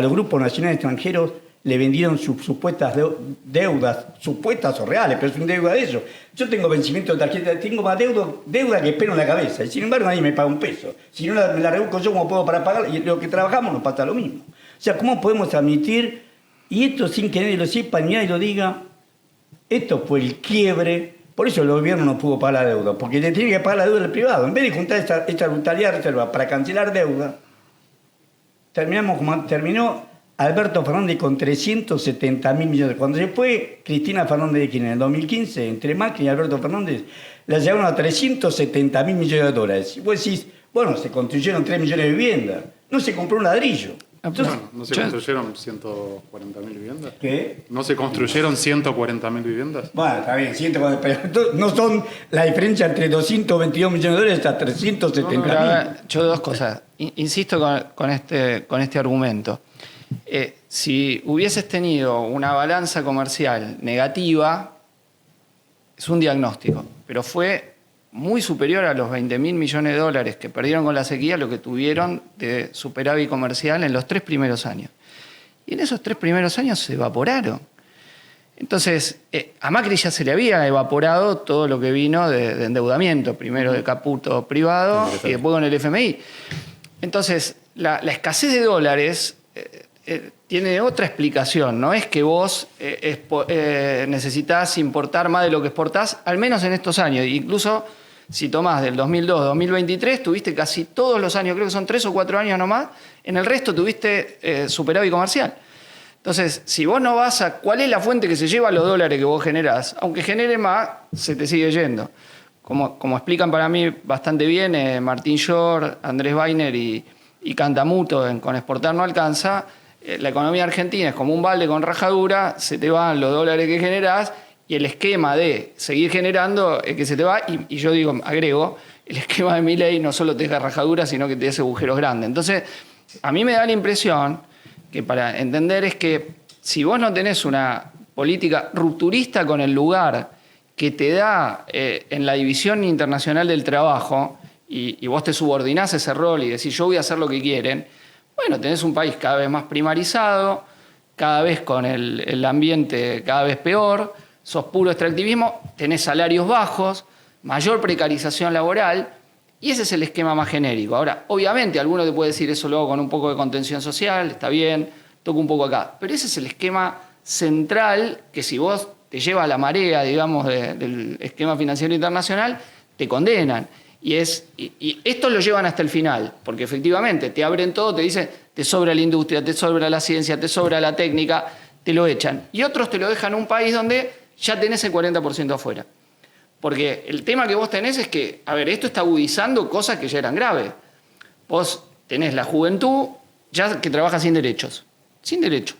grupos nacionales extranjeros, le vendieron sus supuestas deudas, supuestas o reales, pero es una deuda de ellos. Yo tengo vencimiento de tarjeta, tengo más deuda que pelo en la cabeza, y sin embargo nadie me paga un peso. Si no la reduzco yo, ¿cómo puedo para pagar? Y lo que trabajamos nos pasa lo mismo. O sea, ¿cómo podemos admitir, y esto sin que nadie lo sepa ni nadie lo diga, esto fue el quiebre? Por eso el gobierno no pudo pagar la deuda, porque le tiene que pagar la deuda del privado. En vez de juntar esta brutalidad de reserva para cancelar deuda, terminó Alberto Fernández con 370.000 millones. Cuando se fue Cristina Fernández de Kirchner en el 2015, entre Macri y Alberto Fernández, la llevaron a 370.000 millones de dólares. Y vos decís, bueno, se construyeron 3 millones de viviendas, no se compró un ladrillo. Entonces, ¿No se construyeron 140.000 viviendas? ¿Qué? ¿No se construyeron 140.000 viviendas? Bueno, está bien, 140, pero no son la diferencia entre 222 millones de dólares hasta 370.000. Yo dos cosas. Insisto con este argumento. Si hubieses tenido una balanza comercial negativa, es un diagnóstico, pero fue muy superior a los 20.000 millones de dólares que perdieron con la sequía, lo que tuvieron de superávit comercial en los 3 primeros años. Y en esos 3 primeros años se evaporaron. Entonces, a Macri ya se le había evaporado todo lo que vino de endeudamiento, primero de Caputo privado y después con el FMI. Entonces, la escasez de dólares tiene otra explicación. No es que vos necesitas importar más de lo que exportás, al menos en estos años. Incluso si tomás del 2002 2023, tuviste casi todos los años, creo que son 3 o 4 años nomás, en el resto tuviste superávit comercial. Entonces, si vos no vas a cuál es la fuente que se lleva los dólares que vos generás, aunque genere más, se te sigue yendo. Como explican para mí bastante bien Martín Shor, Andrés Weiner y Cantamuto Con Exportar No Alcanza, la economía argentina es como un balde con rajadura, se te van los dólares que generás y el esquema de seguir generando es que se te va, y yo digo, agrego, el esquema de Milei no solo te deja rajadura, sino que te hace agujeros grandes. Entonces, a mí me da la impresión que para entender es que si vos no tenés una política rupturista con el lugar que te da en la división internacional del trabajo y vos te subordinás ese rol y decís yo voy a hacer lo que quieren, bueno, tenés un país cada vez más primarizado, cada vez con el ambiente cada vez peor, sos puro extractivismo, tenés salarios bajos, mayor precarización laboral, y ese es el esquema más genérico. Ahora, obviamente, alguno te puede decir eso luego con un poco de contención social, está bien, toco un poco acá, pero ese es el esquema central que si vos te lleva a la marea, digamos, del esquema financiero internacional, te condenan. Y estos lo llevan hasta el final, porque efectivamente te abren todo, te dicen, te sobra la industria, te sobra la ciencia, te sobra la técnica, te lo echan. Y otros te lo dejan en un país donde ya tenés el 40% afuera. Porque el tema que vos tenés es que, a ver, esto está agudizando cosas que ya eran graves. Vos tenés la juventud ya que trabaja sin derechos. Sin derecho.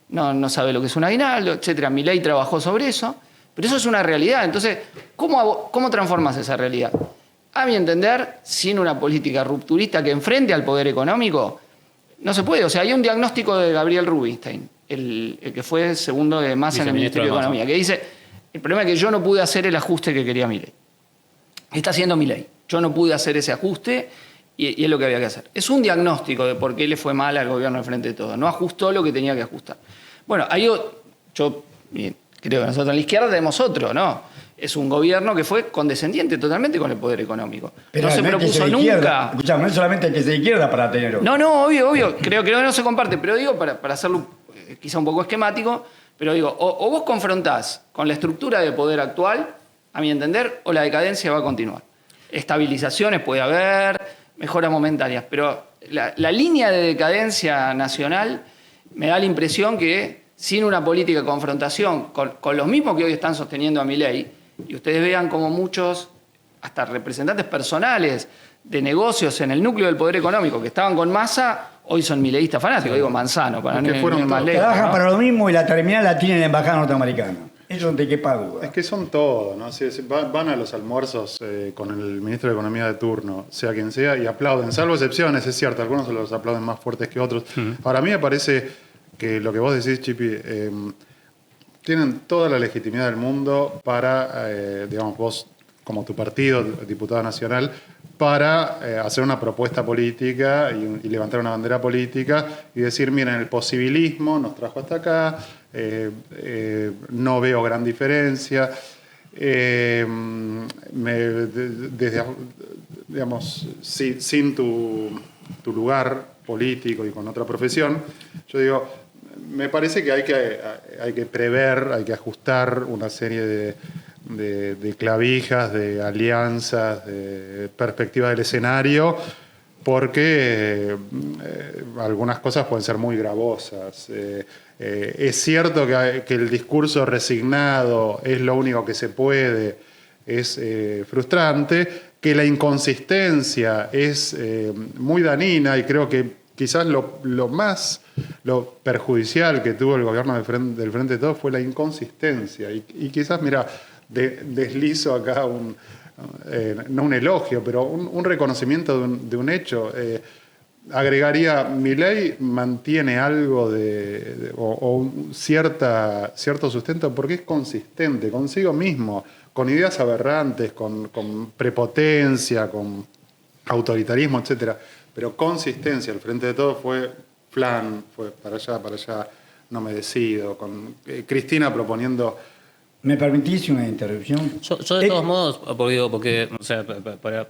No sabe lo que es un aguinaldo, etcétera. Milei trabajó sobre eso, pero eso es una realidad. Entonces, ¿cómo transformás esa realidad? A mi entender, sin una política rupturista que enfrente al poder económico, no se puede. O sea, hay un diagnóstico de Gabriel Rubinstein, el que fue segundo de Massa en el Ministerio de Economía, que dice, el problema es que yo no pude hacer el ajuste que quería Milei. Está haciendo Milei. Yo no pude hacer ese ajuste y es lo que había que hacer. Es un diagnóstico de por qué le fue mal al gobierno de Frente de Todos. No ajustó lo que tenía que ajustar. Bueno, ahí yo creo que nosotros en la izquierda tenemos otro, ¿no? Es un gobierno que fue condescendiente totalmente con el poder económico. Pero no se propuso nunca. Escuchame, no es solamente el que se izquierda para tener otro. No, obvio. Creo que no se comparte. Pero digo, para hacerlo quizá un poco esquemático, pero digo, o vos confrontás con la estructura de poder actual, a mi entender, o la decadencia va a continuar. Estabilizaciones puede haber, mejoras momentáneas, pero la línea de decadencia nacional me da la impresión que sin una política de confrontación con los mismos que hoy están sosteniendo a Milei, y ustedes vean como muchos, hasta representantes personales de negocios en el núcleo del poder económico que estaban con Massa, hoy son mileístas fanáticos, digo Manzano, para no ir más lejos. Trabajan ¿no? para lo mismo y la terminal la tiene en la embajada norteamericana. Eso no te quepa duda. Es que son todos, ¿no? Van a los almuerzos con el ministro de Economía de turno, sea quien sea, y aplauden, salvo excepciones, es cierto, algunos se los aplauden más fuertes que otros. Ahora, a mí me parece que lo que vos decís, Chipi, tienen toda la legitimidad del mundo para, digamos, vos como tu partido, diputado nacional, para hacer una propuesta política y levantar una bandera política y decir, miren, el posibilismo nos trajo hasta acá, no veo gran diferencia, digamos, sin tu lugar político y con otra profesión, yo digo, me parece que hay que prever, hay que ajustar una serie de clavijas, de alianzas, de perspectivas del escenario, porque algunas cosas pueden ser muy gravosas. Es cierto que el discurso resignado es lo único que se puede, es frustrante, que la inconsistencia es muy dañina y creo que quizás lo perjudicial que tuvo el gobierno del Frente de Todos fue la inconsistencia. Y quizás, mira, deslizo acá no un elogio, pero un reconocimiento de un hecho. Agregaría, Milei mantiene algo cierto sustento porque es consistente consigo mismo, con ideas aberrantes, con prepotencia, con autoritarismo, etcétera. Pero consistencia, el Frente de Todos fue plan, fue para allá, no me decido, con Cristina proponiendo... ¿Me permitís una interrupción? Yo de todos modos, porque o sea,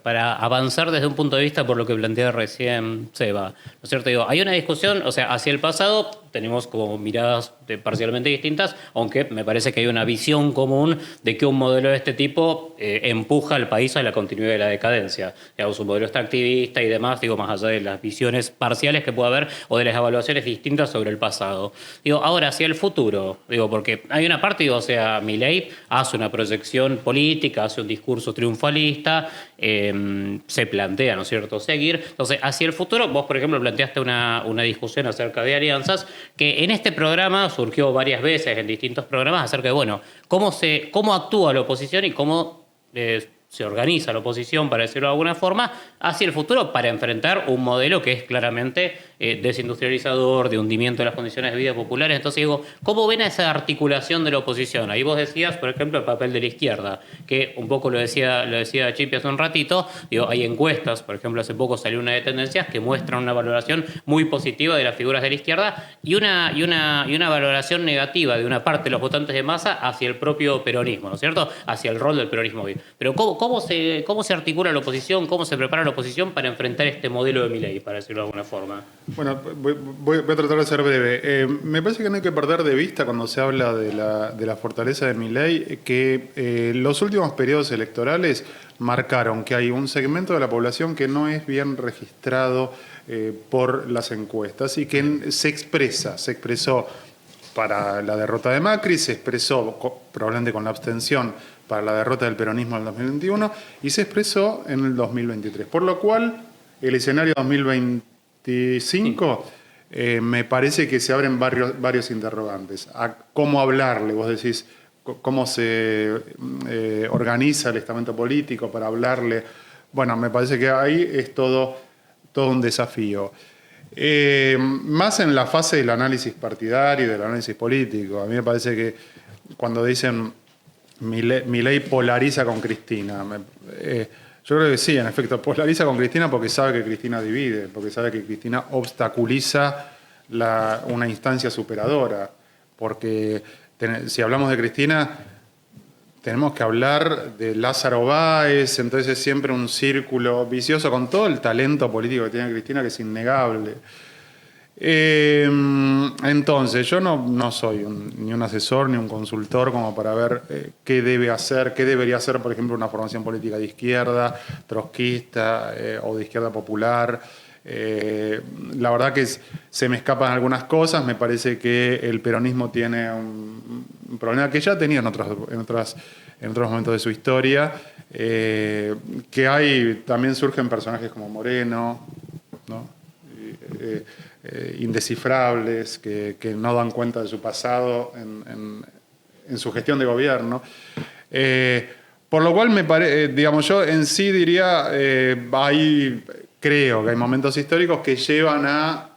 para avanzar desde un punto de vista por lo que plantea recién Seba, ¿no es cierto? Digo, hay una discusión, o sea, hacia el pasado tenemos como miradas parcialmente distintas, aunque me parece que hay una visión común de que un modelo de este tipo empuja al país a la continuidad de la decadencia. Digamos, un modelo extractivista y demás, digo, más allá de las visiones parciales que pueda haber o de las evaluaciones distintas sobre el pasado. Digo, ahora, hacia el futuro, digo, porque hay una parte, digo, o sea, Milei hace una proyección política, hace un discurso triunfalista, se plantea, ¿no es cierto?, seguir. Entonces, hacia el futuro, vos, por ejemplo, planteaste una discusión acerca de alianzas, que en este programa surgió varias veces, en distintos programas, acerca de, bueno, cómo actúa la oposición y cómo se organiza la oposición, para decirlo de alguna forma, hacia el futuro para enfrentar un modelo que es claramente desindustrializador, de hundimiento de las condiciones de vida populares. Entonces digo, ¿cómo ven a esa articulación de la oposición? Ahí vos decías, por ejemplo, el papel de la izquierda, que un poco lo decía Chipi hace un ratito, digo, hay encuestas, por ejemplo, hace poco salió una de tendencias que muestran una valoración muy positiva de las figuras de la izquierda y una valoración negativa de una parte de los votantes de Massa hacia el propio peronismo, ¿no es cierto?, hacia el rol del peronismo hoy. Pero ¿cómo se articula la oposición, cómo se prepara la oposición para enfrentar este modelo de Milei, para decirlo de alguna forma? Bueno, voy a tratar de ser breve. Me parece que no hay que perder de vista cuando se habla de la fortaleza de Milei que los últimos periodos electorales marcaron que hay un segmento de la población que no es bien registrado por las encuestas y que se expresó para la derrota de Macri, se expresó probablemente con la abstención para la derrota del peronismo en el 2021 y se expresó en el 2023. Por lo cual, el escenario 2025 me parece que se abren varios interrogantes. A cómo hablarle, vos decís, cómo se organiza el estamento político para hablarle. Bueno, me parece que ahí es todo un desafío. Más en la fase del análisis partidario y del análisis político. A mí me parece que cuando dicen Milei polariza con Cristina, yo creo que sí, en efecto, polariza con Cristina porque sabe que Cristina divide, porque sabe que Cristina obstaculiza una instancia superadora. Porque si hablamos de Cristina, tenemos que hablar de Lázaro Báez, entonces es siempre un círculo vicioso con todo el talento político que tiene Cristina, que es innegable. Entonces, yo no soy ni un asesor ni un consultor como para ver qué debe hacer, qué debería hacer, por ejemplo, una formación política de izquierda, trotskista o de izquierda popular. La verdad que se me escapan algunas cosas. Me parece que el peronismo tiene un problema que ya tenía en otros momentos de su historia, que también surgen personajes como Moreno, ¿no? Indescifrables, que no dan cuenta de su pasado en su gestión de gobierno. Por lo cual, digamos, yo en sí diría, creo que hay momentos históricos que llevan a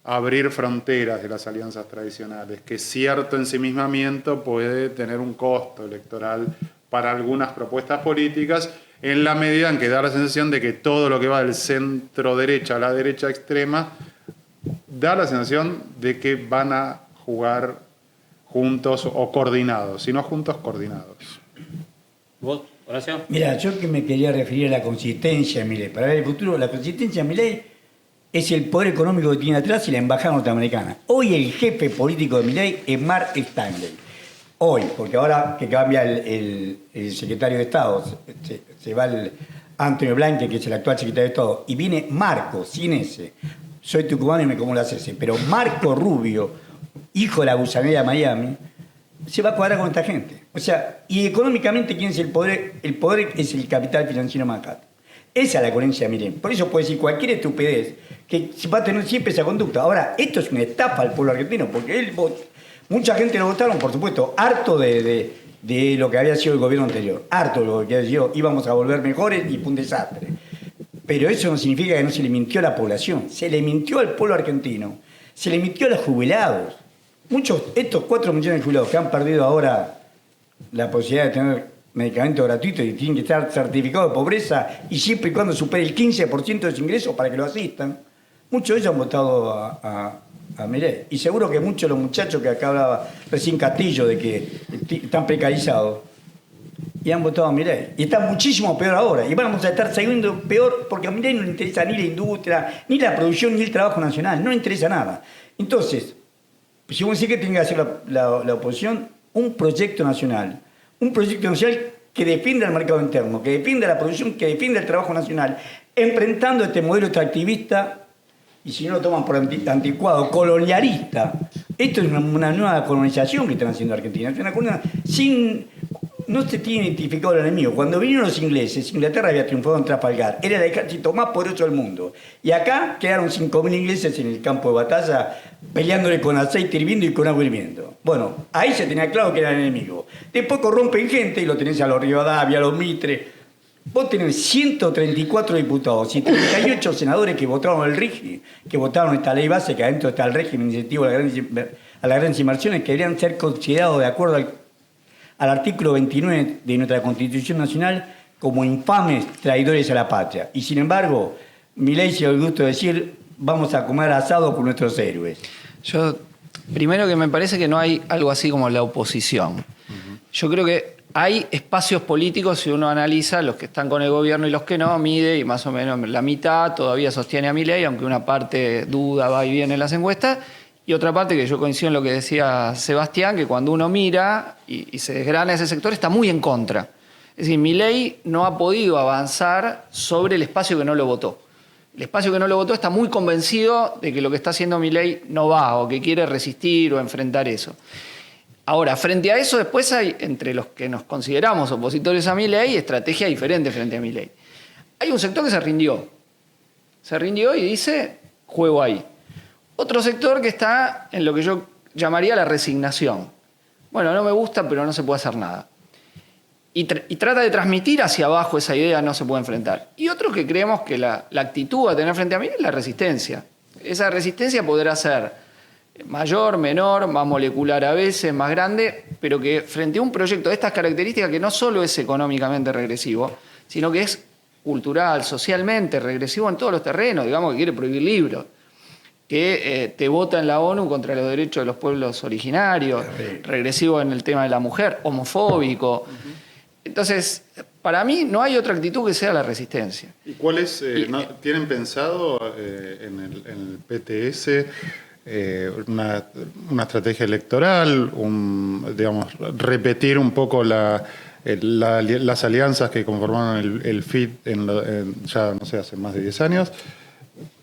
abrir fronteras de las alianzas tradicionales, que cierto ensimismamiento puede tener un costo electoral para algunas propuestas políticas, en la medida en que da la sensación de que todo lo que va del centro derecha a la derecha extrema da la sensación de que van a jugar juntos o coordinados, si no juntos, coordinados. ¿Vos, Horacio? Mira, yo que me quería referir a la consistencia de Milei. Para ver el futuro, la consistencia de Milei es el poder económico que tiene atrás y la embajada norteamericana. Hoy el jefe político de Milei es Mark Stanley. Hoy, porque ahora que cambia el secretario de Estado, se va el Antonio Blanque, que es el actual secretario de Estado, y viene Marco, sin ese. Soy tucumano y me como las ese, pero Marco Rubio, hijo de la gusanera de Miami, se va a cuadrar con esta gente. O sea, y económicamente, ¿quién es el poder? El poder es el capital financiero Manhattan. Esa es la coherencia de Milei. Por eso puede decir cualquier estupidez que va a tener siempre esa conducta. Ahora, esto es una estafa al pueblo argentino, porque mucha gente lo votaron, por supuesto, harto de lo que había sido el gobierno anterior. Harto de lo que había sido, íbamos a volver mejores y fue un desastre. Pero eso no significa que no se le mintió a la población. Se le mintió al pueblo argentino. Se le mintió a los jubilados. Estos 4 millones de jubilados que han perdido ahora la posibilidad de tener medicamentos gratuitos y tienen que estar certificados de pobreza y siempre y cuando supere el 15% de su ingreso para que lo asistan, muchos de ellos han votado a Milei. Y seguro que muchos de los muchachos que acá hablaba recién Castillo de que están precarizados y han votado a Milei. Y está muchísimo peor ahora. Y vamos a estar siguiendo peor porque a Milei no le interesa ni la industria, ni la producción, ni el trabajo nacional. No le interesa nada. Entonces, si vos decís que tiene que hacer la oposición, un proyecto nacional que defienda el mercado interno, que defienda la producción, que defienda el trabajo nacional, enfrentando este modelo extractivista, y si no lo toman por anticuado, colonialista. Esto es una nueva colonización que están haciendo Argentina. Es una colonización no se tiene identificado el enemigo. Cuando vinieron los ingleses, Inglaterra había triunfado en Trafalgar. Era el ejército más poderoso del mundo. Y acá quedaron 5.000 ingleses en el campo de batalla peleándole con aceite hirviendo y con agua hirviendo. Bueno, ahí se tenía claro que era el enemigo. Después corrompen gente y lo tenés a los Rivadavia, a los Mitre. Vos tenés 134 diputados y 38 senadores que votaron el RIGI, que votaron esta ley base, que adentro está el régimen incentivo a las grandes inversiones, que deberían ser considerados de acuerdo al artículo 29 de nuestra Constitución Nacional como infames traidores a la patria. Y sin embargo, Milei se dio el gusto de decir, vamos a comer asado con nuestros héroes. Yo, primero que me parece que no hay algo así como la oposición. Yo creo que hay espacios políticos, si uno analiza los que están con el gobierno y los que no, mide, y más o menos la mitad todavía sostiene a Milei, aunque una parte duda, va y viene en las encuestas. Y otra parte que yo coincido en lo que decía Sebastián, que cuando uno mira y se desgrana ese sector, está muy en contra. Es decir, Milei no ha podido avanzar sobre el espacio que no lo votó. El espacio que no lo votó está muy convencido de que lo que está haciendo Milei no va, o que quiere resistir o enfrentar eso. Ahora, frente a eso, después hay, entre los que nos consideramos opositores a Milei, estrategia diferente frente a Milei. Hay un sector que se rindió. Se rindió y dice, juego ahí. Otro sector que está en lo que yo llamaría la resignación. Bueno, no me gusta, pero no se puede hacer nada. Y trata de transmitir hacia abajo esa idea, no se puede enfrentar. Y otros que creemos que la actitud a tener frente a mí es la resistencia. Esa resistencia podrá ser mayor, menor, más molecular a veces, más grande, pero que frente a un proyecto de estas características que no solo es económicamente regresivo, sino que es cultural, socialmente regresivo en todos los terrenos, digamos que quiere prohibir libros, que te vota en la ONU contra los derechos de los pueblos originarios, regresivo en el tema de la mujer, homofóbico. Entonces, para mí no hay otra actitud que sea la resistencia. ¿Y cuáles tienen pensado en el PTS una estrategia electoral, digamos, repetir un poco las alianzas que conformaron el FIT ya, no sé, hace más de 10 años?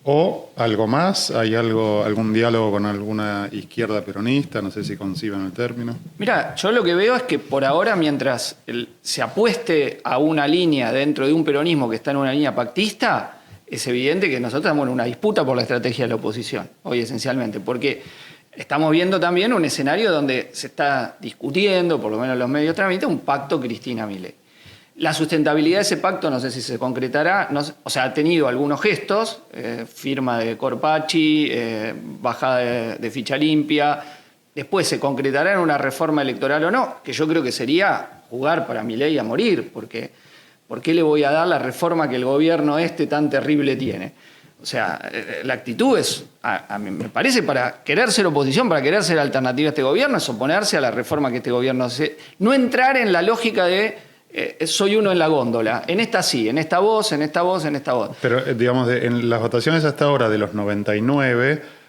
¿O algo más? ¿Hay algún diálogo con alguna izquierda peronista? No sé si conciben el término. Mira, yo lo que veo es que por ahora, mientras se apueste a una línea dentro de un peronismo que está en una línea pactista, es evidente que nosotros estamos en una disputa por la estrategia de la oposición, hoy esencialmente, porque estamos viendo también un escenario donde se está discutiendo, por lo menos en los medios transmiten, un pacto Cristina-Milei. La sustentabilidad de ese pacto no sé si se concretará, o sea, ha tenido algunos gestos, firma de Corpachi, bajada de ficha limpia, después se concretará en una reforma electoral o no, que yo creo que sería jugar para Milei a morir, porque ¿por qué le voy a dar la reforma que el gobierno tan terrible tiene? O sea, la actitud es, a mí me parece, para querer ser oposición, para querer ser alternativa a este gobierno, es oponerse a la reforma que este gobierno hace, no entrar en la lógica de soy uno en la góndola, en esta sí, en esta voz, en esta voz, en esta voz. Pero, digamos, en las votaciones hasta ahora de los 99,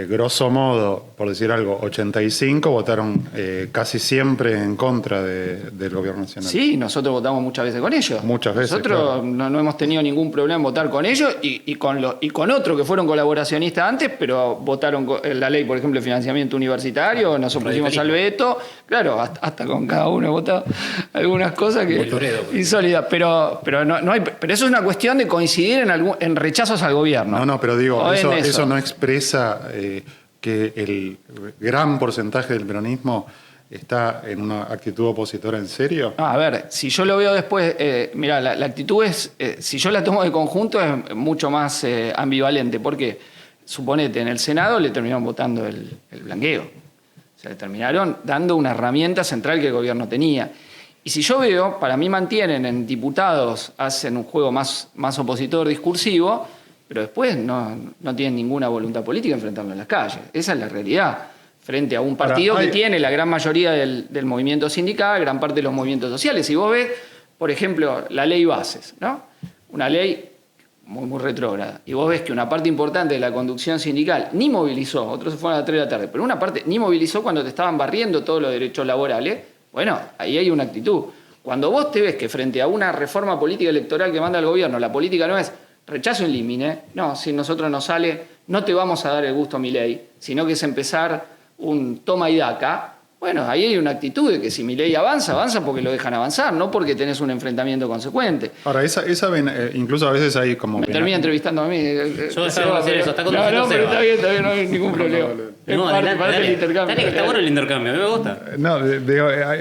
grosso modo, por decir algo, 85 votaron casi siempre en contra del gobierno nacional. Sí, nosotros votamos muchas veces con ellos. Muchas veces, nosotros claro. no hemos tenido ningún problema en votar con ellos y con otros que fueron colaboracionistas antes, pero votaron la ley, por ejemplo, de financiamiento universitario, nos opusimos al veto. Claro, hasta con cada uno he votado algunas cosas que insólidas, pero no hay, pero eso es una cuestión de coincidir en rechazos al gobierno. No, pero digo, eso no expresa que el gran porcentaje del peronismo está en una actitud opositora en serio. A ver, si yo lo veo después, mira, la actitud es, si yo la tomo de conjunto, es mucho más ambivalente, porque suponete, en el Senado le terminaron votando el blanqueo. O sea, le terminaron dando una herramienta central que el gobierno tenía. Y si yo veo, para mí mantienen en diputados, hacen un juego más opositor discursivo, pero después no tienen ninguna voluntad política de enfrentarlo en las calles. Esa es la realidad. Frente a un partido que tiene la gran mayoría del movimiento sindical, gran parte de los movimientos sociales. Si vos ves, por ejemplo, la ley Bases, ¿no? Una ley muy retrógrada. Y vos ves que una parte importante de la conducción sindical ni movilizó, otros se fueron a las 3 de la tarde, pero una parte ni movilizó cuando te estaban barriendo todos los derechos laborales. Bueno, ahí hay una actitud. Cuando vos te ves que frente a una reforma política electoral que manda el gobierno, la política no es rechazo en límite, no, si nosotros nos sale, no te vamos a dar el gusto a Milei, sino que es empezar un toma y daca. Bueno, ahí hay una actitud de que si Milei avanza porque lo dejan avanzar, no porque tenés un enfrentamiento consecuente. Ahora, incluso a veces hay como... Me termina entrevistando a mí. Yo estaba hacer eso, está conduciendo No, pero Seba. está bien, no hay ningún problema. Parte del intercambio. Dale, que está bueno el intercambio, a mí me gusta. No,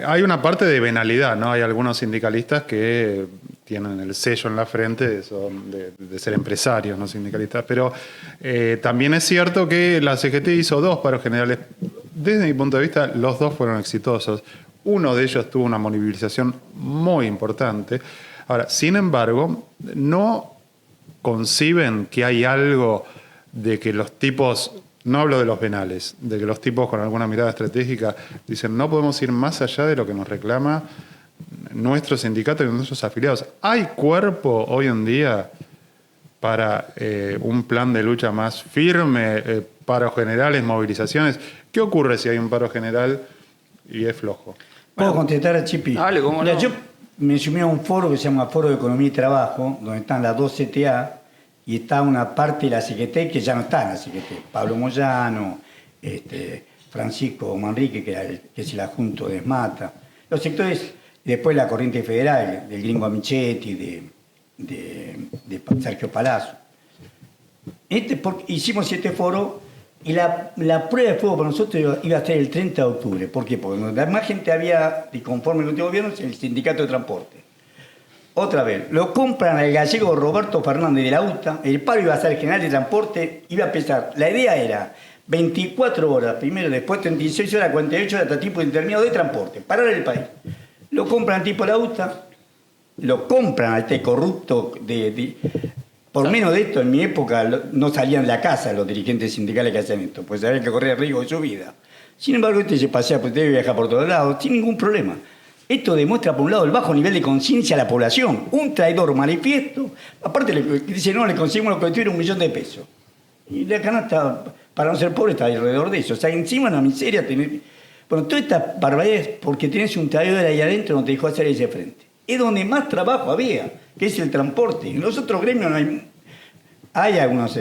hay una parte de venalidad, ¿no? Hay algunos sindicalistas que tienen el sello en la frente de ser empresarios, no sindicalistas. Pero también es cierto que la CGT hizo 2 paros generales. Desde mi punto de vista, los 2 fueron exitosos. Uno de ellos tuvo una movilización muy importante. Ahora, sin embargo, no conciben que hay algo de que los tipos, no hablo de los venales, de que los tipos con alguna mirada estratégica dicen no podemos ir más allá de lo que nos reclama nuestro sindicato y nuestros afiliados. ¿Hay cuerpo hoy en día para un plan de lucha más firme, paros generales, movilizaciones? ¿Qué ocurre si hay un paro general y es flojo? ¿Puedo contestar a Chipi? Dale, cómo Mira, no. yo me sumé a un foro que se llama Foro de Economía y Trabajo, donde están las 2 CTA y está una parte de la CGT que ya no está en la CGT. Pablo Moyano, Francisco Manrique, que es el adjunto de Esmata. Los sectores, después la Corriente Federal, del gringo Amichetti, de Sergio Palazzo. Hicimos 7 foros y la prueba de fuego para nosotros iba a ser el 30 de octubre. ¿Por qué? Porque donde más gente había, y conforme el último gobierno, es el sindicato de transporte. Otra vez, lo compran al gallego Roberto Fernández de la UTA, el paro iba a ser el general de transporte, iba a empezar. La idea era 24 horas, primero, después 36 horas, 48 horas, hasta tipo determinado de transporte, parar el país. Lo compran al tipo de la UTA, lo compran a este corrupto por menos de esto, en mi época no salían de la casa los dirigentes sindicales que hacían esto, pues sabían que corría riesgo de su vida. Sin embargo, este se pasea, pues debe viajar por todos lados, sin ningún problema. Esto demuestra, por un lado, el bajo nivel de conciencia de la población. Un traidor manifiesto, aparte dice, no, le conseguimos lo que era 1 millón de pesos. Y la canasta, para no ser pobre, está alrededor de eso. O sea, encima una miseria tener... Bueno, toda esta barbaridad es porque tenés un traidor ahí adentro, no te dejó hacer ese frente. Es donde más trabajo había, que es el transporte. En los otros gremios no hay algunos,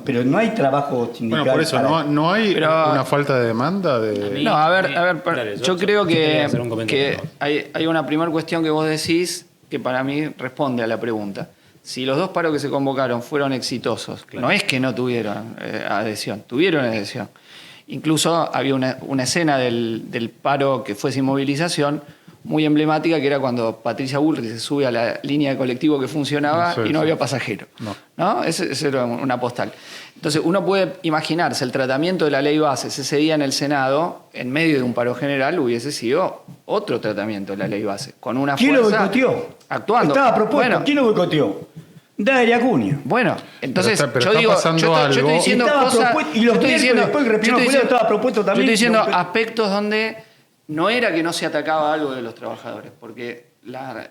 pero no hay trabajo sindical. Bueno, por eso no hay una falta de demanda. No, a ver, Dale, yo creo quería hacer un que comentario. hay una primera cuestión que vos decís que para mí responde a la pregunta. Si los 2 paros que se convocaron fueron exitosos, no es que no tuvieron adhesión, tuvieron adhesión. Incluso había una escena del paro que fue sin movilización muy emblemática, que era cuando Patricia Bullrich se sube a la línea de colectivo que funcionaba y no había pasajero. ¿No? Ese era una postal. Entonces, uno puede imaginarse el tratamiento de la ley bases ese día en el Senado, en medio de un paro general, hubiese sido otro tratamiento de la ley base, con una ¿Quién fuerza lo boicoteó? actuando. Estaba propuesto. Bueno, ¿Quién lo boicoteó? Daria Acuña. bueno, entonces Pero yo está digo, pasando yo algo. estoy diciendo Estaba cosas, propuesto, y los miércoles después que reprimó Julián estaba propuesto también. Yo estoy diciendo aspectos donde no era que no se atacaba algo de los trabajadores, porque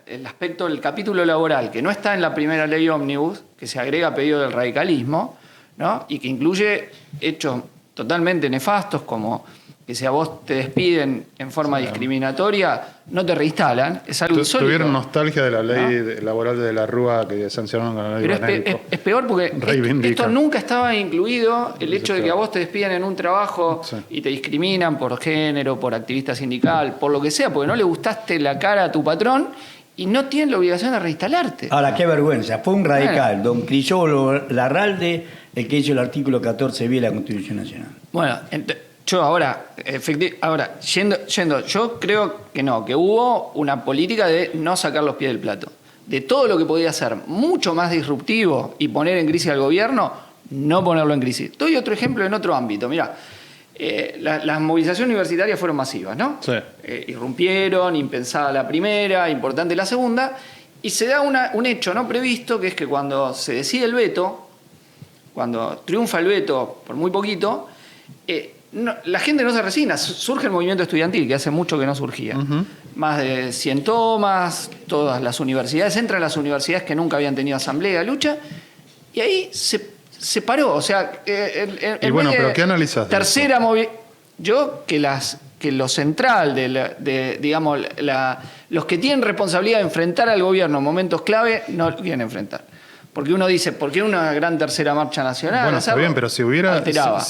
el aspecto del capítulo laboral, que no está en la primera ley ómnibus, que se agrega a pedido del radicalismo, ¿no? Y que incluye hechos totalmente nefastos, como que si a vos te despiden en forma discriminatoria, no te reinstalan, es algo insólito. Tuvieron nostalgia de la ley laboral de la Rúa que sancionaron con la ley Pero Banelco. es peor porque Reivindica. esto nunca estaba incluido, el hecho de que a vos te despiden en un trabajo y te discriminan por género, por activista sindical, por lo que sea, porque no le gustaste la cara a tu patrón y no tienen la obligación de reinstalarte. Ahora, qué vergüenza. Fue un radical, don Crisólogo Larralde, el que hizo el artículo 14b de la Constitución Nacional. Bueno, yo ahora, yo creo que no, que hubo una política de no sacar los pies del plato. De todo lo que podía ser mucho más disruptivo y poner en crisis al gobierno, no ponerlo en crisis. Doy otro ejemplo en otro ámbito. Mirá, las movilizaciones universitarias fueron masivas, ¿no? Sí. Irrumpieron, impensada la primera, importante la segunda, y se da un hecho no previsto, que es que cuando se decide el veto, cuando triunfa el veto por muy poquito, la gente no se resigna, surge el movimiento estudiantil, que hace mucho que no surgía. Más de 100 tomas, todas las universidades, entran las universidades que nunca habían tenido asamblea de lucha, y ahí se paró. O sea, Y bueno, pero ¿qué analizás de tercera yo que lo central digamos, los que tienen responsabilidad de enfrentar al gobierno en momentos clave, no lo quieren enfrentar. Porque uno dice, ¿por qué una gran tercera marcha nacional? Bueno, O sea, está bien, pero si hubiera, alteraba.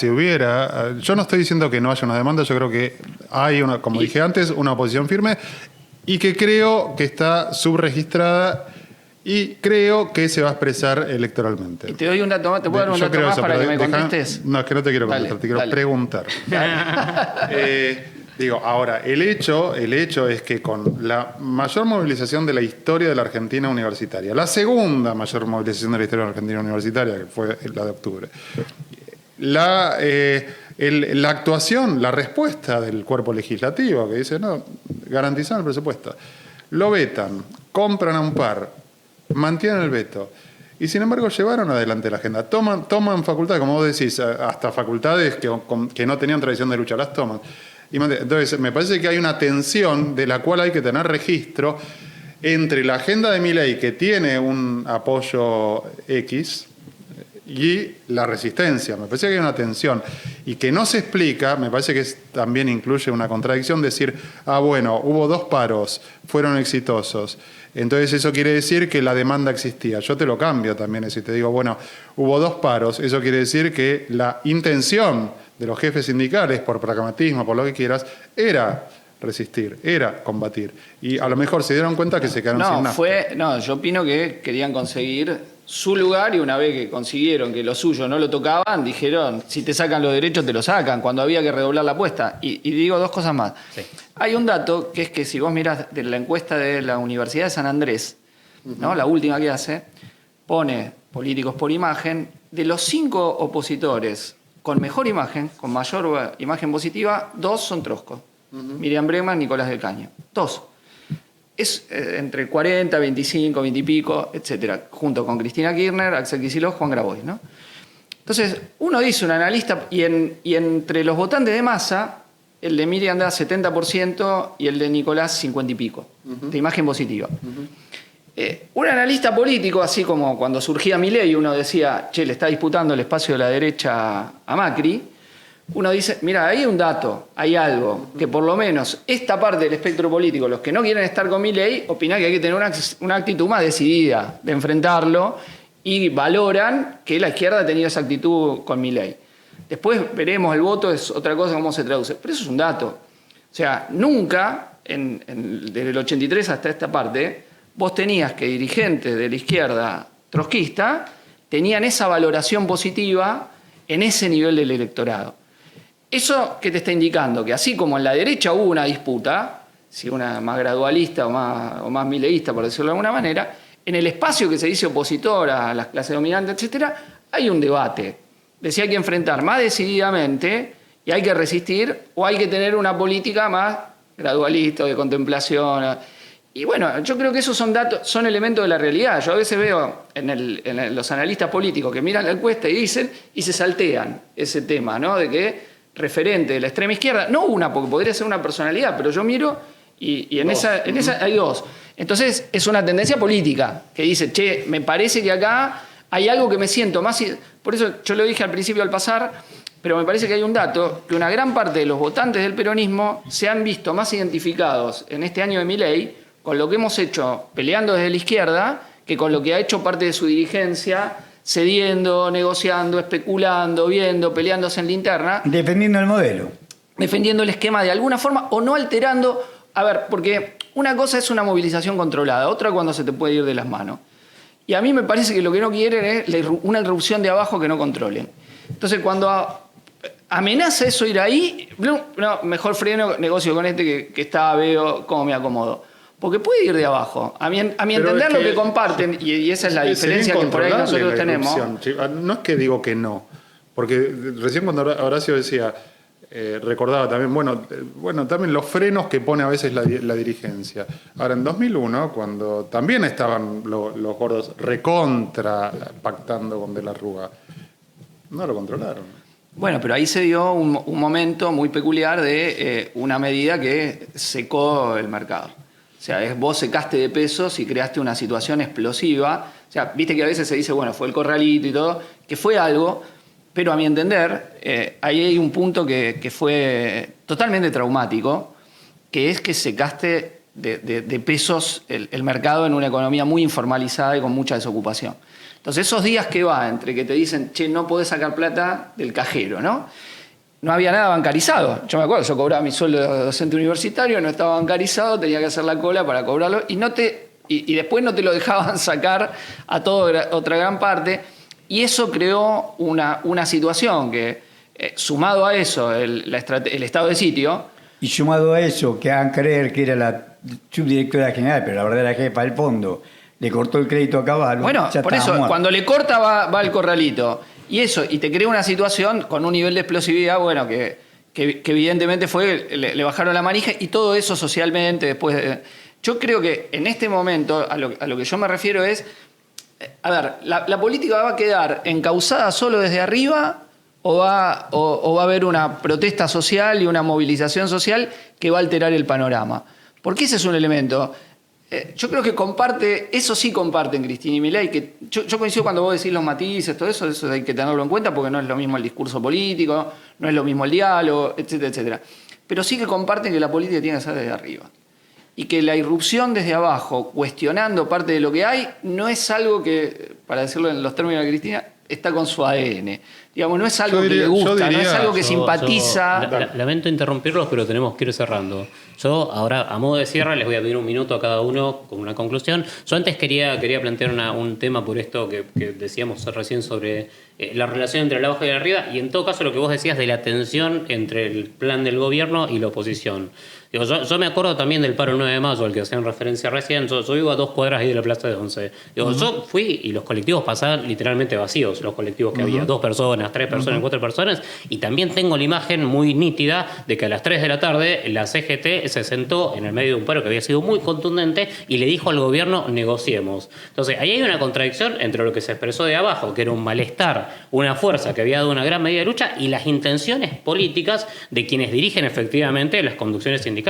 yo no estoy diciendo que no haya una demanda, yo creo que hay como dije antes, una oposición firme y que creo que está subregistrada y creo que se va a expresar electoralmente. Y te doy un dato más, te puedo dar un Yo dato creo más eso, para que pero me contestes. No, es que no te quiero Dale, contestar, te quiero dale. preguntar. Ahora, el hecho es que con la mayor movilización de la historia de la Argentina universitaria, la segunda mayor movilización de la historia de la Argentina universitaria, que fue la de octubre, la actuación, la respuesta del cuerpo legislativo, que dice, no, garantizan el presupuesto, lo vetan, compran a un par, mantienen el veto, y sin embargo llevaron adelante la agenda. Toman facultades, como vos decís, hasta facultades que no tenían tradición de lucha, las toman. Entonces, me parece que hay una tensión de la cual hay que tener registro entre la agenda de Milei, que tiene un apoyo X, y la resistencia. Me parece que hay una tensión y que no se explica, me parece que también incluye una contradicción decir, bueno, hubo 2 paros, fueron exitosos. Entonces eso quiere decir que la demanda existía. Yo te lo cambio también, si te digo, bueno, hubo 2 paros, eso quiere decir que la intención de los jefes sindicales, por pragmatismo, por lo que quieras, era resistir, era combatir. Y a lo mejor se dieron cuenta que se quedaron sin nafta. No, yo opino que querían conseguir su lugar y una vez que consiguieron que lo suyo no lo tocaban, dijeron, si te sacan los derechos te lo sacan, cuando había que redoblar la apuesta. Y digo dos cosas más. Sí. Hay un dato que es que si vos mirás de la encuesta de la Universidad de San Andrés, ¿no? La última que hace, pone políticos por imagen, de los 5 opositores con mejor imagen, con mayor imagen positiva, 2 son troscos. Miriam Bregman, Nicolás del Caño. 2. Es entre 40, 25, 20 y pico, etcétera, junto con Cristina Kirchner, Axel Kicillof, Juan Grabois, ¿no? Entonces, uno dice, un analista, y entre los votantes de Massa, el de Miriam da 70% y el de Nicolás 50 y pico, de imagen positiva. Un analista político, así como cuando surgía Milei, uno decía, che, le está disputando el espacio de la derecha a Macri, uno dice, mira, hay un dato, hay algo, que por lo menos esta parte del espectro político, los que no quieren estar con Milei, opinan que hay que tener una actitud más decidida de enfrentarlo y valoran que la izquierda ha tenido esa actitud con Milei. Después veremos, el voto es otra cosa, cómo se traduce, pero eso es un dato. O sea, nunca, desde el 83 hasta esta parte, vos tenías que dirigentes de la izquierda trotskista tenían esa valoración positiva en ese nivel del electorado. ¿Eso qué te está indicando? Que así como en la derecha hubo una disputa, si una más gradualista o más mileísta, por decirlo de alguna manera, en el espacio que se dice opositor a las clases dominantes, etcétera, hay un debate de si hay que enfrentar más decididamente y hay que resistir o hay que tener una política más gradualista o de contemplación. Y bueno, yo creo que esos son datos, son elementos de la realidad. Yo a veces veo en los analistas políticos que miran la encuesta y dicen, y se saltean ese tema, ¿no? De que referente de la extrema izquierda, no una, porque podría ser una personalidad, pero yo miro y en esa hay 2. Entonces es una tendencia política que dice, che, me parece que acá hay algo que me siento más... Por eso yo lo dije al principio al pasar, pero me parece que hay un dato, que una gran parte de los votantes del peronismo se han visto más identificados en este año de Milei con lo que hemos hecho peleando desde la izquierda que con lo que ha hecho parte de su dirigencia cediendo, negociando, especulando, viendo, peleándose en la interna. Defendiendo el modelo. Defendiendo el esquema de alguna forma o no alterando. A ver, porque una cosa es una movilización controlada, otra cuando se te puede ir de las manos. Y a mí me parece que lo que no quieren es una irrupción de abajo que no controlen. Entonces, cuando amenaza eso ir ahí, no, mejor freno, negocio con este que está, veo cómo me acomodo. Porque puede ir de abajo. A mi entender, lo que comparten, y esa es la diferencia que por ahí nosotros tenemos. No es que digo que no, porque recién cuando Horacio decía, recordaba también, bueno, también los frenos que pone a veces la dirigencia. Ahora, en 2001, cuando también estaban los gordos recontra pactando con De la Rúa, no lo controlaron. Bueno, pero ahí se dio un momento muy peculiar de una medida que secó el mercado. O sea, vos secaste de pesos y creaste una situación explosiva. O sea, viste que a veces se dice, bueno, fue el corralito y todo, que fue algo, pero a mi entender, ahí hay un punto que fue totalmente traumático, que es que secaste de pesos el mercado en una economía muy informalizada y con mucha desocupación. Entonces, esos días que va entre que te dicen, che, no podés sacar plata del cajero, ¿no? No había nada bancarizado. Yo me acuerdo, yo cobraba mi sueldo de docente universitario, no estaba bancarizado, tenía que hacer la cola para cobrarlo y después no te lo dejaban sacar a toda otra gran parte. Y eso creó una situación que, sumado a eso, el estado de sitio... Y sumado a eso, que hagan creer que era la subdirectora general, pero la verdad era jefa del fondo, le cortó el crédito a Caballo. Bueno, por eso, muerto. Cuando le corta va al corralito. Y eso, y te crea una situación con un nivel de explosividad, bueno, que evidentemente le bajaron la manija y todo eso socialmente después. Yo creo que en este momento, a lo que yo me refiero es, a ver, la política va a quedar encauzada solo desde arriba o va a haber una protesta social y una movilización social que va a alterar el panorama. Porque ese es un elemento. Yo creo que eso sí comparten Cristina y Milei, que yo coincido cuando vos decís los matices, todo eso hay que tenerlo en cuenta porque no es lo mismo el discurso político, no es lo mismo el diálogo, etcétera, etcétera. Pero sí que comparten que la política tiene que ser desde arriba. Y que la irrupción desde abajo, cuestionando parte de lo que hay, no es algo que para decirlo en los términos de Cristina, está con su ADN. Digamos, no es algo Yo diría- que le gusta, yo no es diría- algo que simpatiza. Lamento interrumpirlos, pero tenemos que ir cerrando. Yo ahora, a modo de cierre, les voy a pedir un minuto a cada uno con una conclusión. Yo antes quería plantear un tema por esto que decíamos recién sobre la relación entre el abajo y el arriba, y en todo caso lo que vos decías de la tensión entre el plan del gobierno y la oposición. Digo, yo me acuerdo también del paro 9 de mayo, al que hacían referencia recién. Yo vivo a 2 cuadras ahí de la Plaza de Once. Digo, yo fui y los colectivos pasaban literalmente vacíos, los colectivos que había. 2 personas, 3 personas, 4 personas. Y también tengo la imagen muy nítida de que a las 3 de la tarde la CGT se sentó en el medio de un paro que había sido muy contundente y le dijo al gobierno, negociemos. Entonces, ahí hay una contradicción entre lo que se expresó de abajo, que era un malestar, una fuerza que había dado una gran medida de lucha, y las intenciones políticas de quienes dirigen efectivamente las conducciones sindicales.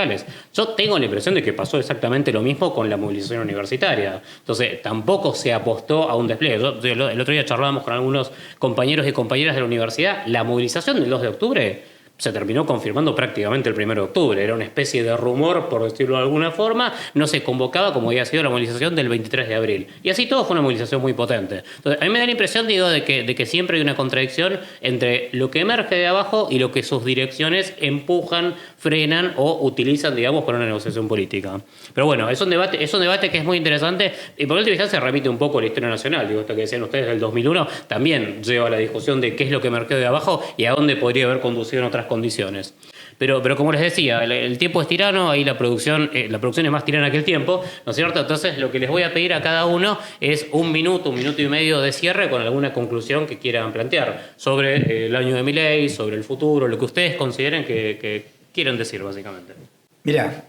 Yo tengo la impresión de que pasó exactamente lo mismo con la movilización universitaria. Entonces, tampoco se apostó a un despliegue. El otro día charlábamos con algunos compañeros y compañeras de la universidad. La movilización del 2 de octubre se terminó confirmando prácticamente el 1 de octubre. Era una especie de rumor, por decirlo de alguna forma. No se convocaba como había sido la movilización del 23 de abril. Y así todo fue una movilización muy potente. Entonces, a mí me da la impresión, digo, de que siempre hay una contradicción entre lo que emerge de abajo y lo que sus direcciones empujan, frenan o utilizan, digamos, para una negociación política. Pero bueno, es un debate que es muy interesante, y por última instancia se remite un poco a la historia nacional. Digo, esto que decían ustedes del 2001 también lleva a la discusión de qué es lo que emergió de abajo y a dónde podría haber conducido en otras condiciones. Pero como les decía, el tiempo es tirano, ahí la producción es más tirana que el tiempo, ¿no es cierto? Entonces, lo que les voy a pedir a cada uno es un minuto y medio de cierre con alguna conclusión que quieran plantear sobre el año de Milei, sobre el futuro, lo que ustedes consideren que quieren decir, básicamente. Mirá,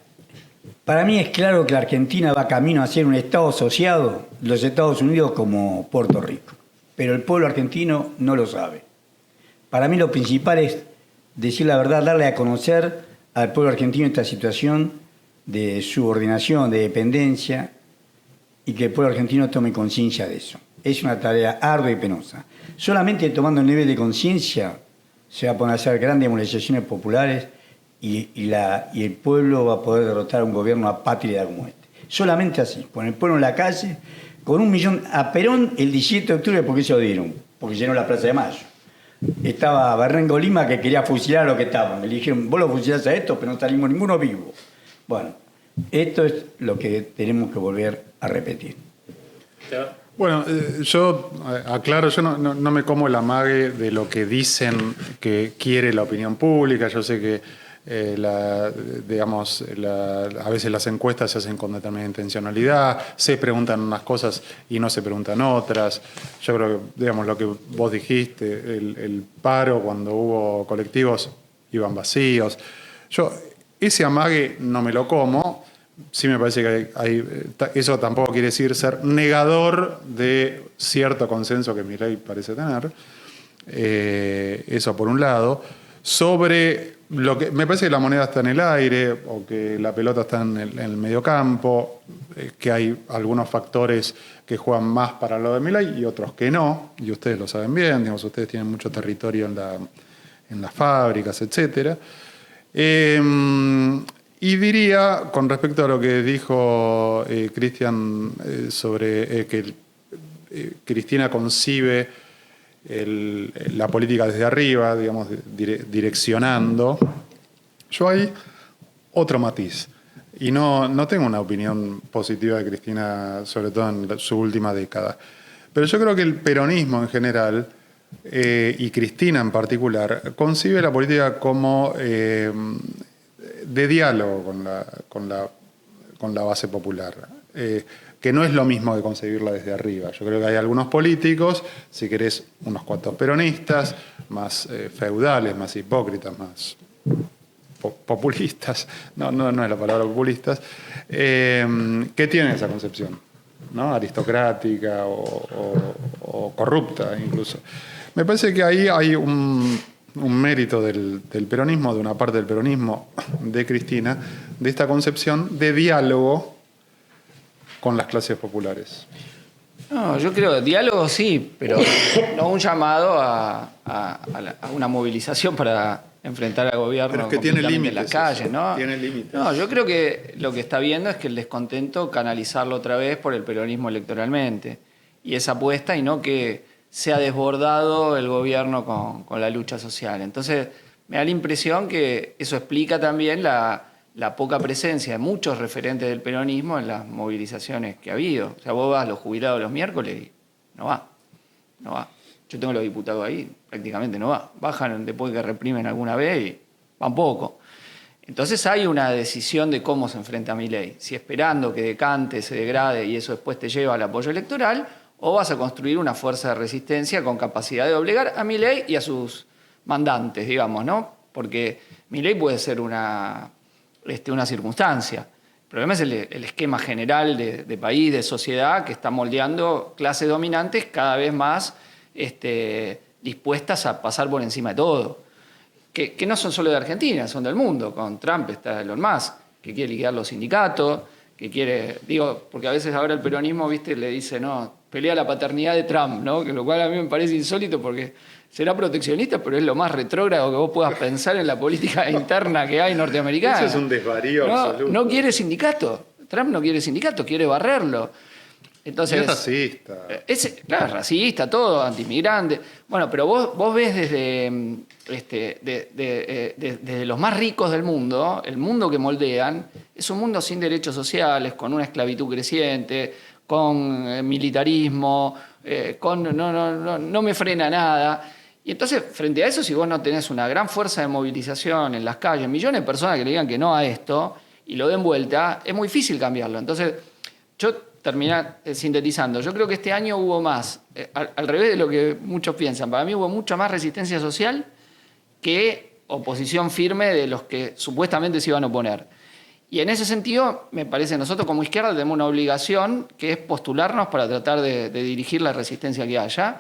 para mí es claro que la Argentina va camino a ser un Estado asociado, los Estados Unidos como Puerto Rico. Pero el pueblo argentino no lo sabe. Para mí lo principal es decir la verdad, darle a conocer al pueblo argentino esta situación de subordinación, de dependencia, y que el pueblo argentino tome conciencia de eso. Es una tarea ardua y penosa. Solamente tomando el nivel de conciencia se va a poder hacer grandes movilizaciones populares y el pueblo va a poder derrotar a un gobierno apátrida como este. Solamente así, con el pueblo en la calle, con 1 millón. A Perón el 17 de octubre, ¿por qué se lo dieron? Porque llenó la Plaza de Mayo. Estaba Berrengo Lima que quería fusilar a los que estaban. Me dijeron, vos lo fusilás a esto, pero no salimos ninguno vivo. Bueno, esto es lo que tenemos que volver a repetir. Bueno, yo aclaro, yo no me como el amague de lo que dicen que quiere la opinión pública. Yo sé que a veces las encuestas se hacen con determinada intencionalidad, se preguntan unas cosas y no se preguntan otras. Yo creo que, digamos, lo que vos dijiste, el paro cuando hubo colectivos iban vacíos. Yo ese amague no me lo como. Sí me parece que eso tampoco quiere decir ser negador de cierto consenso que Milei parece tener. Eso por un lado. Sobre lo que me parece que la moneda está en el aire o que la pelota está en el mediocampo, que hay algunos factores que juegan más para lo de Milei y otros que no, y ustedes lo saben bien, digamos, ustedes tienen mucho territorio en las fábricas, etcétera. Y diría, con respecto a lo que dijo Cristian sobre que Cristina concibe la política desde arriba, digamos, direccionando, yo hay otro matiz. Y no tengo una opinión positiva de Cristina, sobre todo en su última década. Pero yo creo que el peronismo en general, y Cristina en particular, concibe la política como de diálogo con la base popular, que no es lo mismo que concebirla desde arriba. Yo creo que hay algunos políticos, si querés unos cuantos peronistas, más feudales, más hipócritas, más populistas, no es la palabra populistas, que tienen esa concepción, ¿no? Aristocrática o corrupta incluso. Me parece que ahí hay un mérito del peronismo, de una parte del peronismo de Cristina, de esta concepción de diálogo con las clases populares. No, yo creo, diálogo sí, pero no un llamado a una movilización para enfrentar al gobierno. Pero es que tiene límites en la calle, ¿no? Tiene límites. No, yo creo que lo que está viendo es que el descontento canalizarlo otra vez por el peronismo electoralmente. y esa apuesta, y no que sea desbordado el gobierno con la lucha social. Entonces, me da la impresión que eso explica también la poca presencia de muchos referentes del peronismo en las movilizaciones que ha habido. O sea, vos vas a los jubilados los miércoles y no va. Yo tengo los diputados ahí, prácticamente no va. Bajan después que reprimen alguna vez y van poco. Entonces hay una decisión de cómo se enfrenta a Milei. Si esperando que decante, se degrade y eso después te lleva al apoyo electoral, o vas a construir una fuerza de resistencia con capacidad de obligar a Milei y a sus mandantes, digamos, ¿no? Porque Milei puede ser una circunstancia. El problema es el esquema general de país, de sociedad, que está moldeando clases dominantes cada vez más dispuestas a pasar por encima de todo. Que no son solo de Argentina, son del mundo. Con Trump está Elon Musk, que quiere liquidar los sindicatos, que quiere, porque a veces ahora el peronismo, viste, le dice, no, pelea la paternidad de Trump, ¿no? Que lo cual a mí me parece insólito porque será proteccionista, pero es lo más retrógrado que vos puedas pensar en la política interna que hay norteamericana. Eso es un desvarío absoluto. No quiere sindicato. Trump no quiere sindicato, quiere barrerlo. Entonces, es racista. Claro, racista, todo, antimigrante. Bueno, pero vos ves desde los más ricos del mundo, el mundo que moldean, es un mundo sin derechos sociales, con una esclavitud creciente, con militarismo, no me frena nada. Y entonces, frente a eso, si vos no tenés una gran fuerza de movilización en las calles, millones de personas que le digan que no a esto y lo den vuelta, es muy difícil cambiarlo. Entonces, yo terminar sintetizando. Yo creo que este año hubo más, al revés de lo que muchos piensan, para mí hubo mucha más resistencia social que oposición firme de los que supuestamente se iban a oponer. Y en ese sentido, me parece, nosotros como izquierda tenemos una obligación que es postularnos para tratar de dirigir la resistencia que haya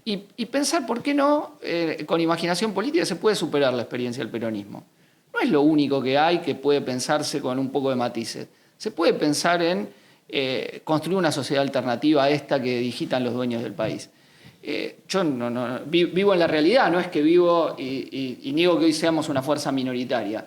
y pensar, ¿por qué no? Con imaginación política se puede superar la experiencia del peronismo. No es lo único que hay que puede pensarse con un poco de matices. Se puede pensar en construir una sociedad alternativa a esta que digitan los dueños del país. Yo vivo en la realidad, no es que vivo y niego que hoy seamos una fuerza minoritaria.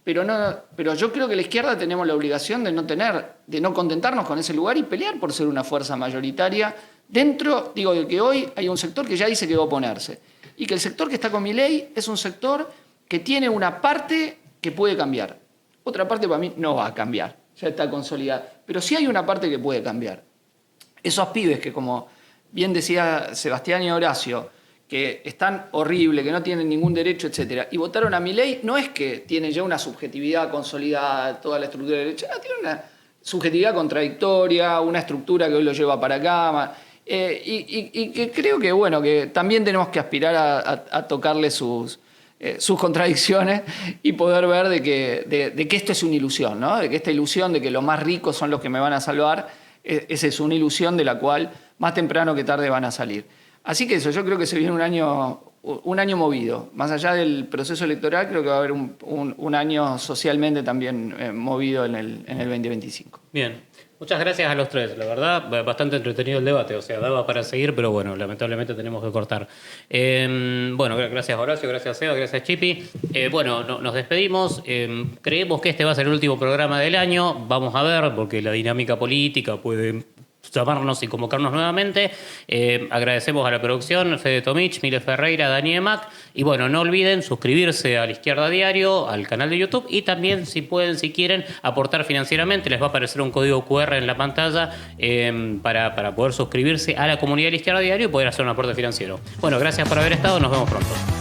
Pero yo creo que la izquierda tenemos la obligación de no contentarnos con ese lugar y pelear por ser una fuerza mayoritaria dentro, de que hoy hay un sector que ya dice que va a oponerse. Y que el sector que está con Milei es un sector que tiene una parte que puede cambiar. Otra parte para mí no va a cambiar, ya está consolidada. Pero sí hay una parte que puede cambiar. Esos pibes que, como bien decía Sebastián y Horacio, que están horribles, que no tienen ningún derecho, etc. Y votaron a Milei, no es que tiene ya una subjetividad consolidada, toda la estructura de derecha, tiene una subjetividad contradictoria, una estructura que hoy lo lleva para acá, y que creo que, bueno, que también tenemos que aspirar a tocarle sus contradicciones y poder ver de que esto es una ilusión, ¿no? De que esta ilusión de que los más ricos son los que me van a salvar, esa es una ilusión de la cual más temprano que tarde van a salir. Así que eso, yo creo que se viene un año movido. Más allá del proceso electoral, creo que va a haber un año socialmente también movido en el 2025. Bien. Muchas gracias a los tres, la verdad, bastante entretenido el debate, o sea, daba para seguir, pero bueno, lamentablemente tenemos que cortar. Bueno, gracias Horacio, gracias Seba, gracias Chipi. Bueno, nos despedimos, creemos que este va a ser el último programa del año, vamos a ver, porque la dinámica política puede llamarnos y convocarnos nuevamente. Agradecemos a la producción, Fede Tomich, Mile Ferreira, Dani Emac. Y bueno, no olviden suscribirse a La Izquierda Diario, al canal de YouTube, y también, si pueden, si quieren, aportar financieramente. Les va a aparecer un código QR en la pantalla para poder suscribirse a la comunidad de La Izquierda Diario y poder hacer un aporte financiero. Bueno, gracias por haber estado, nos vemos pronto.